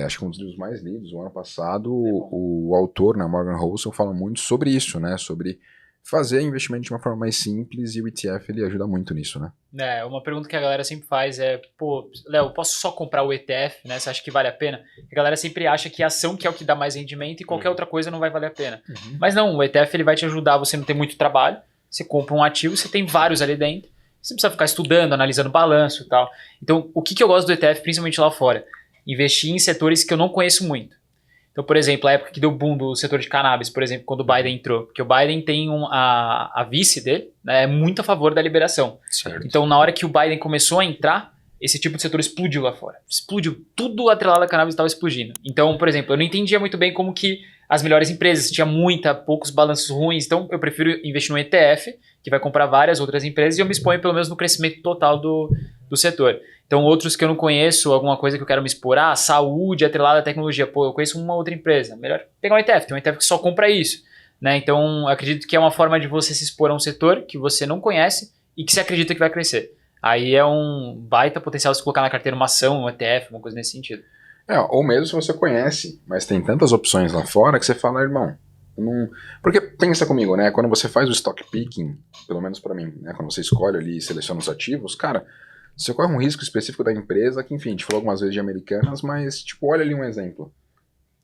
acho que um dos livros mais lidos, o ano passado, o autor, né, Morgan Housel, fala muito sobre isso, né? Sobre fazer investimento de uma forma mais simples e o ETF ele ajuda muito nisso, né? Uma pergunta que a galera sempre faz é, pô, Léo, posso só comprar o ETF, né? Você acha que vale a pena? A galera sempre acha que a ação que é o que dá mais rendimento e qualquer outra coisa não vai valer a pena. Mas não, o ETF ele vai te ajudar, você não tem muito trabalho, você compra um ativo, você tem vários ali dentro, você não precisa ficar estudando, analisando balanço e tal. Então, o que eu gosto do ETF, principalmente lá fora? Investir em setores que eu não conheço muito. Então, por exemplo, a época que deu boom do setor de cannabis, por exemplo, quando o Biden entrou, porque o Biden tem a vice dele, né, é muito a favor da liberação. Certo. Então, na hora que o Biden começou a entrar, esse tipo de setor explodiu lá fora. Explodiu. Tudo atrelado à cannabis estava explodindo. Então, por exemplo, eu não entendia muito bem como que as melhores empresas, tinha poucos balanços ruins, então eu prefiro investir no ETF, que vai comprar várias outras empresas, e eu me exponho pelo menos no crescimento total do setor. Então, outros que eu não conheço, alguma coisa que eu quero me expor, saúde atrelada à tecnologia, pô, eu conheço uma outra empresa, melhor pegar um ETF, tem um ETF que só compra isso, né? Então, eu acredito que é uma forma de você se expor a um setor que você não conhece e que você acredita que vai crescer. Aí é um baita potencial de se colocar na carteira uma ação, um ETF, uma coisa nesse sentido. Ou mesmo se você conhece, mas tem tantas opções lá fora que você fala, irmão, não... Porque pensa comigo, né? Quando você faz o stock picking, pelo menos pra mim, né? Quando você escolhe ali e seleciona os ativos, cara, você corre um risco específico da empresa, que enfim, a gente falou algumas vezes de Americanas, mas tipo, olha ali um exemplo.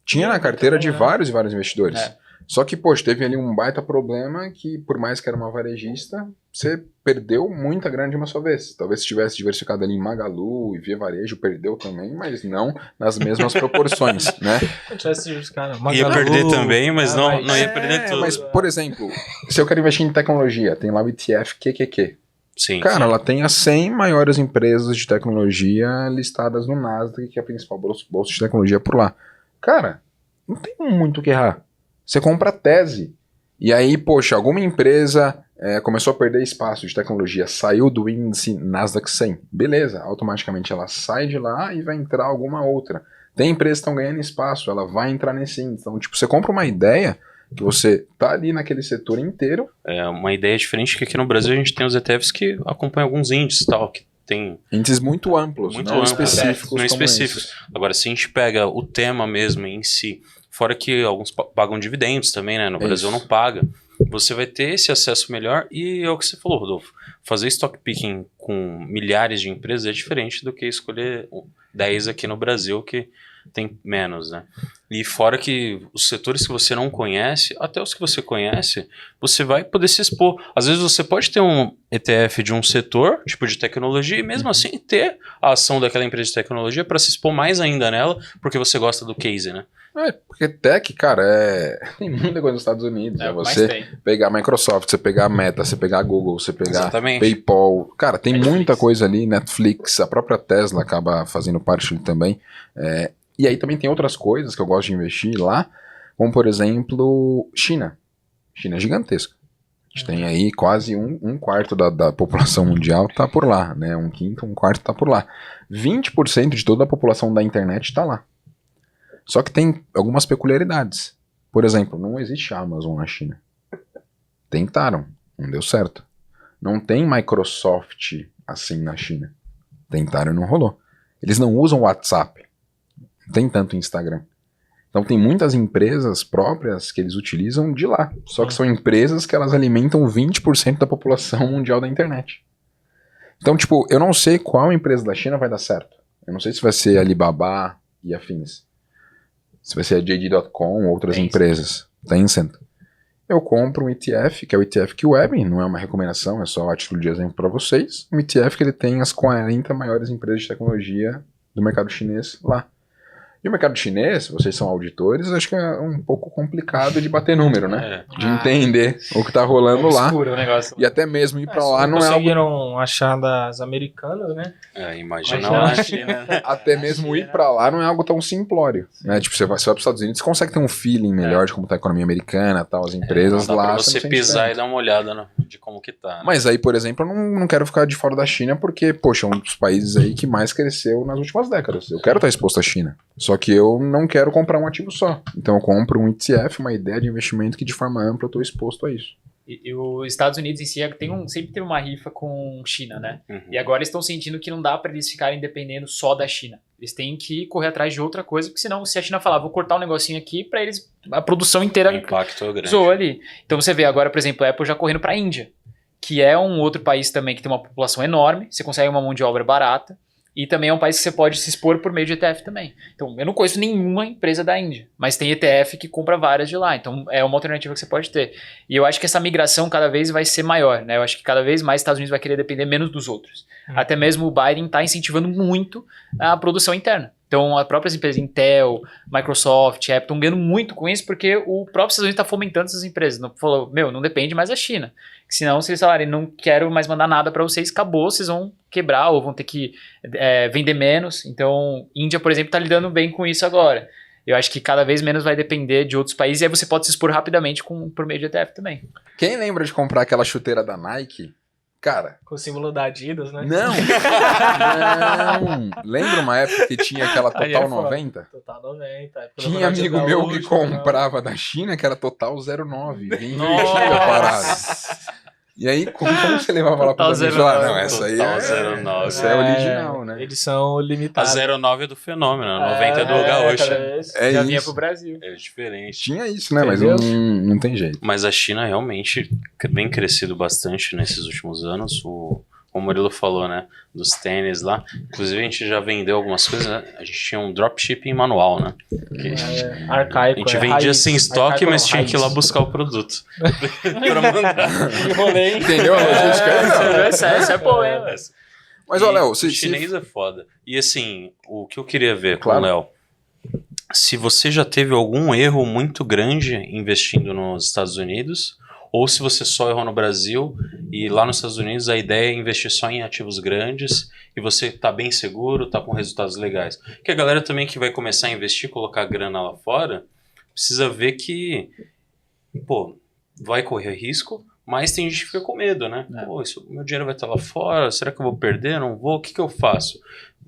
Tinha na carteira de vários e vários investidores. Só que, poxa, teve ali um baita problema que, por mais que era uma varejista, você perdeu muita grana de uma só vez. Talvez se tivesse diversificado ali em Magalu e Via Varejo, perdeu também, mas não nas mesmas proporções, né? Ia perder também, mas não ia perder tudo. Mas, por exemplo, se eu quero investir em tecnologia, tem lá o ETF QQQ. Sim, Cara, sim. ela tem as 100 maiores empresas de tecnologia listadas no Nasdaq, que é a principal bolsa de tecnologia por lá. Cara, não tem muito o que errar. Você compra a tese. E aí, poxa, alguma empresa começou a perder espaço de tecnologia, saiu do índice Nasdaq 100. Beleza, automaticamente ela sai de lá e vai entrar alguma outra. Tem empresas que estão ganhando espaço, ela vai entrar nesse índice. Então, tipo, você compra uma ideia que você tá ali naquele setor inteiro. É uma ideia diferente que aqui no Brasil a gente tem os ETFs que acompanham alguns índices tal, que tem Índices muito amplos, muito não amplos, específicos. não como específicos. esses. Agora, se a gente pega o tema mesmo em si, fora que alguns pagam dividendos também, né? No Brasil Isso. não paga. Você vai ter esse acesso melhor e é o que você falou, Rodolfo. Fazer stock picking com milhares de empresas é diferente do que escolher 10 aqui no Brasil que tem menos, né? E fora que os setores que você não conhece, até os que você conhece, você vai poder se expor. Às vezes você pode ter um ETF de um setor, tipo de tecnologia, e mesmo assim ter a ação daquela empresa de tecnologia para se expor mais ainda nela, porque você gosta do case, né? Porque tech, cara, tem muita coisa nos Estados Unidos. É mas você tem. pegar a Microsoft, você pegar a Meta, você pegar a Google, você pegar Exatamente. PayPal. Cara, tem Netflix. muita coisa ali. Netflix, a própria Tesla acaba fazendo parte ali também. E aí também tem outras coisas que eu gosto de investir lá, como por exemplo, China. China é gigantesca. A gente tem aí quase um quarto da população mundial tá por lá, né? Um quinto, um quarto tá por lá. 20% de toda a população da internet tá lá. Só que tem algumas peculiaridades. Por exemplo, não existe Amazon na China. Tentaram, não deu certo. Não tem Microsoft assim na China. Tentaram e não rolou. Eles não usam WhatsApp. Não tem tanto Instagram. Então tem muitas empresas próprias que eles utilizam de lá. Só que são empresas que elas alimentam 20% da população mundial da internet. Então, tipo, eu não sei qual empresa da China vai dar certo. Eu não sei se vai ser Alibaba e afins. Se vai ser a JD.com ou outras empresas. Tencent. Eu compro um ETF, que é o ETF QWeb, não é uma recomendação, é só a título de exemplo para vocês. Um ETF que ele tem as 40 maiores empresas de tecnologia do mercado chinês lá. E o mercado chinês, vocês são auditores, acho que é um pouco complicado de bater número, né? De entender o que tá rolando lá. Obscuro o negócio. E até mesmo ir pra lá não é algo... conseguiram achar das americanas, né? Imagina lá na China. Até mesmo ir pra lá não é algo tão simplório, né? Tipo, você vai pros Estados Unidos, você consegue ter um feeling melhor de como tá a economia americana, tal, as empresas Não dá lá. pra você não sente pisar tanto. e dar uma olhada de como que tá. Né? Mas aí, por exemplo, eu não quero ficar de fora da China porque, poxa, é um dos países aí que mais cresceu nas últimas décadas. Eu quero estar exposto à China. Só que eu não quero comprar um ativo só. Então eu compro um ETF, uma ideia de investimento que de forma ampla eu estou exposto a isso. E os Estados Unidos em si sempre teve uma rifa com China, né? Uhum. E agora estão sentindo que não dá para eles ficarem dependendo só da China. Eles têm que correr atrás de outra coisa, porque senão se a China falar, vou cortar um negocinho aqui, para eles a produção O inteira impacto é grande. zoa ali. Então você vê agora, por exemplo, a Apple já correndo para a Índia, que é um outro país também que tem uma população enorme, você consegue uma mão de obra barata, e também é um país que você pode se expor por meio de ETF também. Então, eu não conheço nenhuma empresa da Índia, mas tem ETF que compra várias de lá. Então, é uma alternativa que você pode ter. E eu acho que essa migração cada vez vai ser maior, né? Eu acho que cada vez mais os Estados Unidos vai querer depender menos dos outros. Até mesmo o Biden está incentivando muito a produção interna. Então, as próprias empresas Intel, Microsoft, Apple estão ganhando muito com isso porque o próprio Estados Unidos está fomentando essas empresas. Não falou, não depende mais da China. Senão, se eles falarem, não quero mais mandar nada para vocês, acabou, vocês vão quebrar ou vão ter que vender menos. Então, Índia, por exemplo, está lidando bem com isso agora. Eu acho que cada vez menos vai depender de outros países e aí você pode se expor rapidamente por meio de ETF também. Quem lembra de comprar aquela chuteira da Nike? Cara... Com o símbolo da Adidas, né? Não! Não! Lembra uma época que tinha aquela Aí Total é foda. 90? Total 90. Tinha amigo meu que comprava da China que era Total 09. Invertia a parada. E aí, como você levava lá Total pros amigos? 09. Não, essa aí Total 09. essa é original, né? Edição A limitada. 09 é do Fenômeno, a 90 é do Gaúcho. É Já vinha isso. pro Brasil. É diferente. Tinha isso, né? Mas não tem jeito. Mas a China realmente vem crescido bastante nesses últimos anos. como o Murilo falou, né? Dos tênis lá. Inclusive, a gente já vendeu algumas coisas, né? A gente tinha um dropshipping manual, né? Arcaico. A gente vendia raiz. sem estoque, Arcaico mas não, tinha que ir lá raiz. buscar o produto. Pra mandar. Entendeu a logística? Não. Essa é boa, hein? Mas, ó, Léo, O chinês é foda. E assim, o que eu queria ver Claro. com o Léo, se você já teve algum erro muito grande investindo nos Estados Unidos, ou se você só errou no Brasil e lá nos Estados Unidos a ideia é investir só em ativos grandes e você tá bem seguro, tá com resultados legais. Porque a galera também que vai começar a investir, colocar grana lá fora, precisa ver que, pô, vai correr risco, mas tem gente que fica com medo, né? Pô, meu dinheiro vai estar lá fora, será que eu vou perder? Não vou? O que eu faço?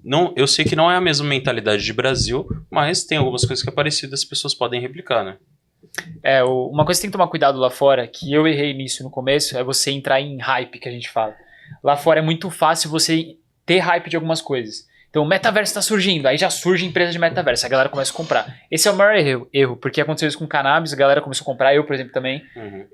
Não, eu sei que não é a mesma mentalidade de Brasil, mas tem algumas coisas que é parecido, as pessoas podem replicar, né? Uma coisa que tem que tomar cuidado lá fora, que eu errei nisso no começo, é você entrar em hype, que a gente fala. Lá fora é muito fácil você ter hype de algumas coisas. Então o metaverso está surgindo, aí já surge empresa de metaverso, a galera começa a comprar. Esse é o maior erro, porque aconteceu isso com cannabis, a galera começou a comprar, eu, por exemplo, também.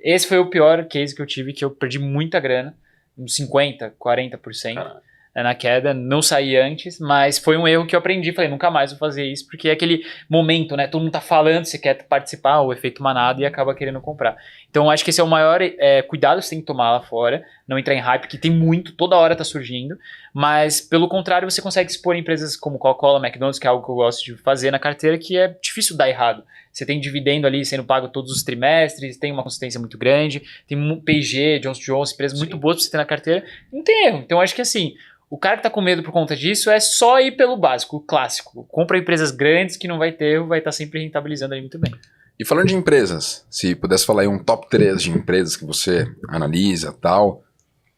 Esse foi o pior case que eu tive, que eu perdi muita grana, uns 50%, 40%. Caramba. Na queda, não saí antes, mas foi um erro que eu aprendi, falei, nunca mais vou fazer isso, porque é aquele momento, né, todo mundo tá falando, você quer participar, o efeito manada, e acaba querendo comprar. Então, acho que esse é o maior cuidado que você tem que tomar lá fora, não entrar em hype, que tem muito, toda hora tá surgindo, mas, pelo contrário, você consegue expor empresas como Coca-Cola, McDonald's, que é algo que eu gosto de fazer na carteira, que é difícil dar errado. Você tem dividendo ali sendo pago todos os trimestres, tem uma consistência muito grande, tem P&G, Johnson & Johnson, empresas muito boas pra você ter na carteira, não tem erro. Então, acho que assim, o cara que tá com medo por conta disso é só ir pelo básico, o clássico. Compra empresas grandes que não vai ter erro, vai estar sempre rentabilizando ali muito bem. E falando de empresas, se pudesse falar aí um top 3 de empresas que você analisa tal,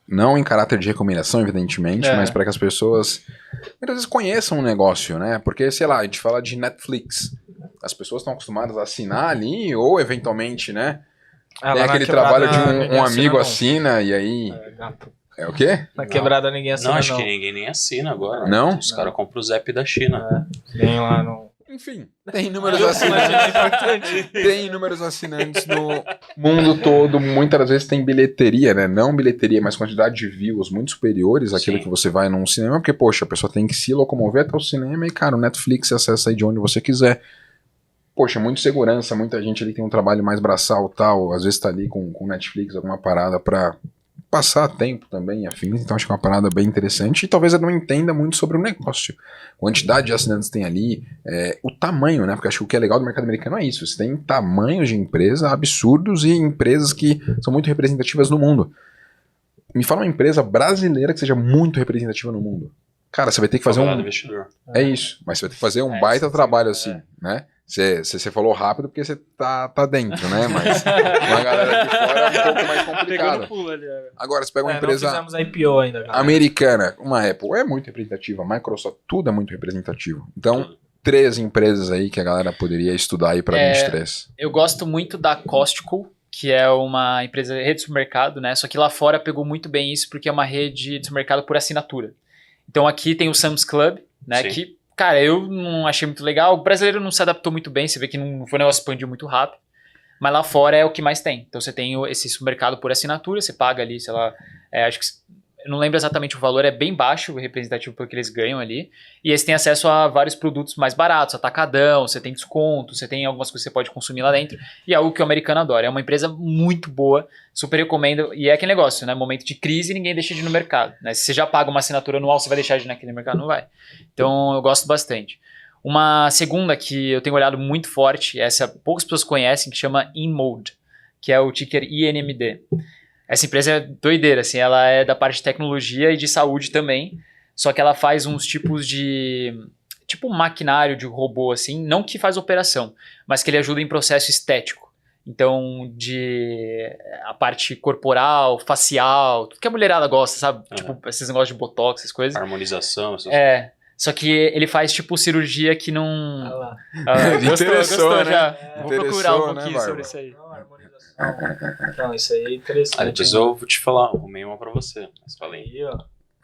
não em caráter de recomendação, evidentemente, mas para que as pessoas muitas vezes conheçam o negócio, né? Porque, sei lá, a gente fala de Netflix. As pessoas estão acostumadas a assinar ali, ou eventualmente, né? Tem aquele trabalho de um amigo assina e aí... Gato. É o quê? Na quebrada ninguém assina, Não, acho que ninguém nem assina agora. Não? Os caras compram o Zap da China. Tem lá no... Enfim, tem inúmeros assinantes. Tem inúmeros assinantes no mundo todo. Muitas vezes tem bilheteria, né? Não bilheteria, mas quantidade de views muito superiores àquilo que você vai num cinema. Porque, poxa, a pessoa tem que se locomover até o cinema e, cara, o Netflix acessa aí de onde você quiser. Poxa, muita segurança, muita gente ali tem um trabalho mais braçal e tal. Às vezes tá ali com Netflix, alguma parada pra passar tempo também, afins, então acho que é uma parada bem interessante e talvez eu não entenda muito sobre o negócio. Quantidade de assinantes tem ali, o tamanho, né? Porque acho que o que é legal do mercado americano é isso. Você tem tamanhos de empresa absurdos e empresas que são muito representativas no mundo. Me fala uma empresa brasileira que seja muito representativa no mundo. Cara, você vai ter que fazer investidor. É isso, mas você vai ter que fazer um baita trabalho assim, né? Você falou rápido porque você tá dentro, né? Mas uma galera de fora é um pouco mais complicado. Agora, você pega uma empresa não fizemos IPO ainda, galera. americana, uma Apple é muito representativa, Microsoft, tudo é muito representativo. Então, 3 empresas aí que a galera poderia estudar aí pra 23. Eu gosto muito da Costco, que é uma empresa rede de supermercado, né? Só que lá fora pegou muito bem isso porque é uma rede de supermercado por assinatura. Então aqui tem o Sam's Club, né? Sim. Que, cara, eu não achei muito legal. O brasileiro não se adaptou muito bem, você vê que não foi um negócio que expandiu muito rápido. Mas lá fora é o que mais tem. Então você tem esse supermercado por assinatura, você paga ali, sei lá, acho que eu não lembro exatamente o valor, é bem baixo, representativo pelo que eles ganham ali. E eles têm acesso a vários produtos mais baratos, atacadão, você tem desconto, você tem algumas coisas que você pode consumir lá dentro. E é algo que o americano adora. É uma empresa muito boa, super recomendo. E é aquele negócio, né? Momento de crise, ninguém deixa de ir no mercado. Né? Se você já paga uma assinatura anual, você vai deixar de ir naquele mercado? Não vai. Então eu gosto bastante. Uma segunda que eu tenho olhado muito forte, essa poucas pessoas conhecem, que chama InMode, que é o ticker INMD. Essa empresa é doideira, assim, ela é da parte de tecnologia e de saúde também, só que ela faz uns tipos de... tipo um maquinário de robô, assim, não que faz operação, mas que ele ajuda em processo estético. Então, a parte corporal, facial, tudo que a mulherada gosta, sabe? Tipo, esses negócios de botox, essas coisas. Harmonização, essas Só que ele faz, tipo, cirurgia que não... Interessou, né? já. Vou Interessou, procurar um né, pouquinho Barba? sobre isso aí. Não, isso aí é interessante. Aí depois eu vou te falar, arrumei uma pra você. Mas falei. Aí, ó.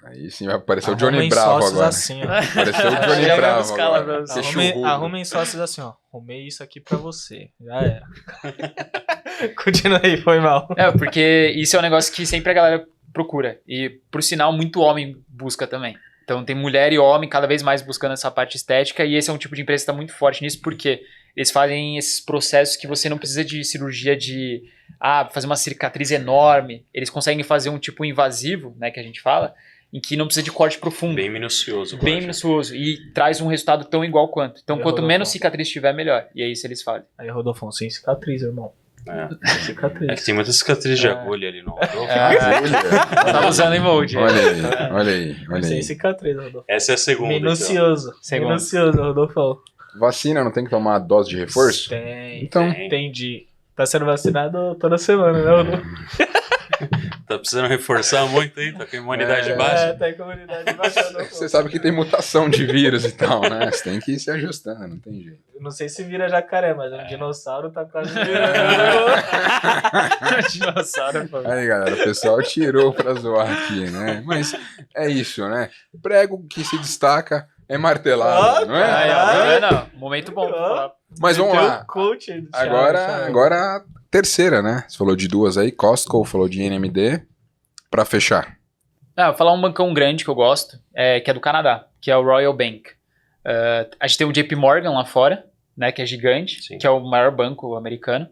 Aí sim vai aparecer o Arrumem Johnny Bravo sócios agora. assim, ó. Apareceu o Johnny Já vai Bravo buscar lá agora. pra você. Queixudo. Arrumem sócios assim, ó. Arrumei isso aqui pra você. Já era. Continua aí, foi mal. Porque isso é um negócio que sempre a galera procura. E, por sinal, muito homem busca também. Então tem mulher e homem cada vez mais buscando essa parte estética, e esse é um tipo de empresa que está muito forte nisso, porque eles fazem esses processos que você não precisa de cirurgia de fazer uma cicatriz enorme. Eles conseguem fazer um tipo invasivo, né, que a gente fala, em que não precisa de corte profundo. Bem minucioso. Bem minucioso. E traz um resultado tão igual quanto. Então, quanto menos cicatriz tiver, melhor. E é isso que eles fazem. Aí, Rodolfo, sem cicatriz, irmão. Cicatriz. É que tem muita cicatriz de agulha ali no Rodolfo. Tá usando emoji. Olha aí. Sem cicatriz, Rodolfo. Essa é a segunda. Minucioso. Então. Minucioso, Rodolfo. Vacina, não tem que tomar dose de reforço? Tem. Então. Entendi. Tá sendo vacinado toda semana, né, Rodolfo? Tá precisando reforçar muito aí? Tá com a imunidade baixa? Tá com a imunidade baixa. Você sabe que tem mutação de vírus e tal, né? Você tem que ir se ajustando, não tem jeito. Eu não sei se vira jacaré, mas um dinossauro tá quase virando. Dinossauro, pô. Aí, galera, o pessoal tirou pra zoar aqui, né? Mas é isso, né? Prego que se destaca é martelado, não é? Não, momento bom. Mas vamos lá. Coach, Agora a terceira, né? Você falou de duas aí, Costco, falou de NMD. Pra fechar. Vou falar um bancão grande que eu gosto, que é do Canadá, que é o Royal Bank. A gente tem o JP Morgan lá fora, né, que é gigante, Sim. que é o maior banco americano.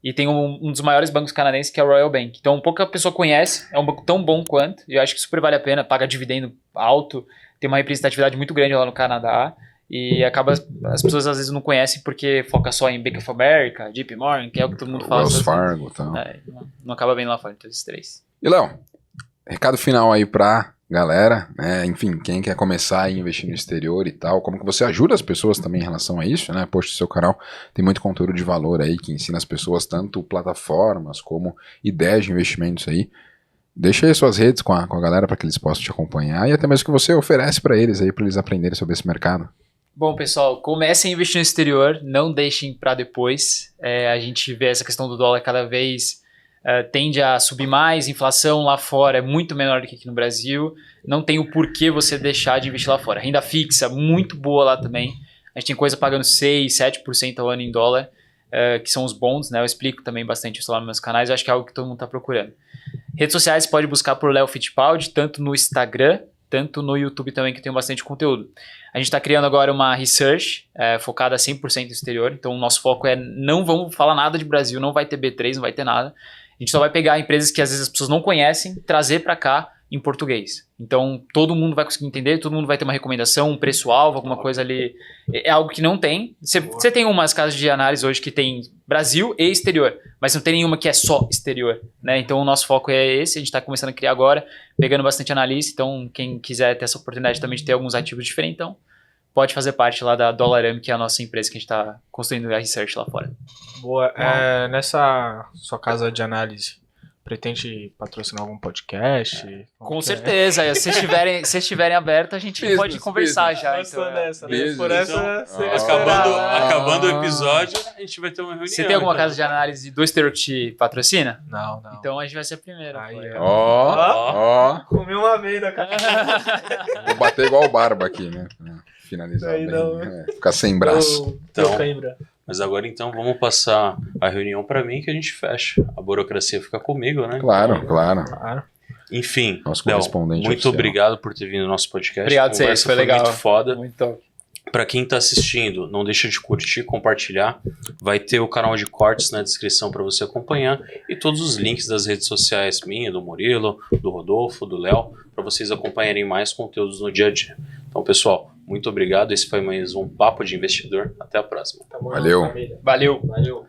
E tem um dos maiores bancos canadenses, que é o Royal Bank. Então, pouca pessoa conhece, é um banco tão bom quanto, e eu acho que super vale a pena, paga dividendo alto, tem uma representatividade muito grande lá no Canadá, e as pessoas às vezes não conhecem porque foca só em Bank of America, JP Morgan, que é o que todo mundo fala. Wells Fargo e tal. Não acaba bem lá fora, então esses três. E, Léo, recado final aí pra galera, né? Enfim, quem quer começar a investir no exterior e tal, como que você ajuda as pessoas também em relação a isso, né? Poxa, o seu canal tem muito conteúdo de valor aí que ensina as pessoas tanto plataformas como ideias de investimentos aí. Deixa aí suas redes com a galera para que eles possam te acompanhar e até mesmo o que você oferece para eles aí, para eles aprenderem sobre esse mercado. Bom, pessoal, comecem a investir no exterior, não deixem para depois. A gente vê essa questão do dólar cada vez tende a subir mais, inflação lá fora é muito menor do que aqui no Brasil, não tem o porquê você deixar de investir lá fora. Renda fixa, muito boa lá também, a gente tem coisa pagando 6%, 7% ao ano em dólar, que são os bonds, né? Eu explico também bastante isso lá nos meus canais, eu acho que é algo que todo mundo está procurando. Redes sociais pode buscar por Léo Fittipaldi, tanto no Instagram, tanto no YouTube também, que tem bastante conteúdo. A gente está criando agora uma research focada 100% no exterior, então o nosso foco é não vamos falar nada de Brasil, não vai ter B3, não vai ter nada. A gente só vai pegar empresas que às vezes as pessoas não conhecem, trazer para cá em português. Então todo mundo vai conseguir entender, todo mundo vai ter uma recomendação, um preço-alvo, alguma coisa ali. É algo que não tem. Você tem umas casas de análise hoje que tem Brasil e exterior, mas não tem nenhuma que é só exterior, né? Então o nosso foco é esse, a gente está começando a criar agora, pegando bastante analista. Então quem quiser ter essa oportunidade também de ter alguns ativos diferentes, então pode fazer parte lá da Dollarame, que é a nossa empresa que a gente está construindo a research lá fora. Boa. Nessa sua casa de análise, pretende patrocinar algum podcast? Com certeza. Se vocês estiverem abertos, a gente pode conversar já. Então, Por essa, acabando o episódio, a gente vai ter uma reunião. Você tem alguma casa de análise do exterior que te patrocina? Não. Então a gente vai ser a primeira. Ó. Comi uma vez na cara. Vou bater igual o Barba aqui, né? Finalizar Aí bem. não. Ficar sem braço. Então, mas agora então vamos passar a reunião para mim que a gente fecha. A burocracia fica comigo, né? Claro. Enfim, Nosso Léo, correspondente muito oficial. obrigado por ter vindo no nosso podcast. Obrigado, vocês. Foi legal. Muito foda. Muito top. Para quem tá assistindo, não deixa de curtir, compartilhar. Vai ter o canal de cortes na descrição para você acompanhar e todos os links das redes sociais minha, do Murilo, do Rodolfo, do Léo, para vocês acompanharem mais conteúdos no dia a dia. Então, pessoal, muito obrigado. Esse foi mais um Papo de Investidor. Até a próxima. Valeu. Valeu.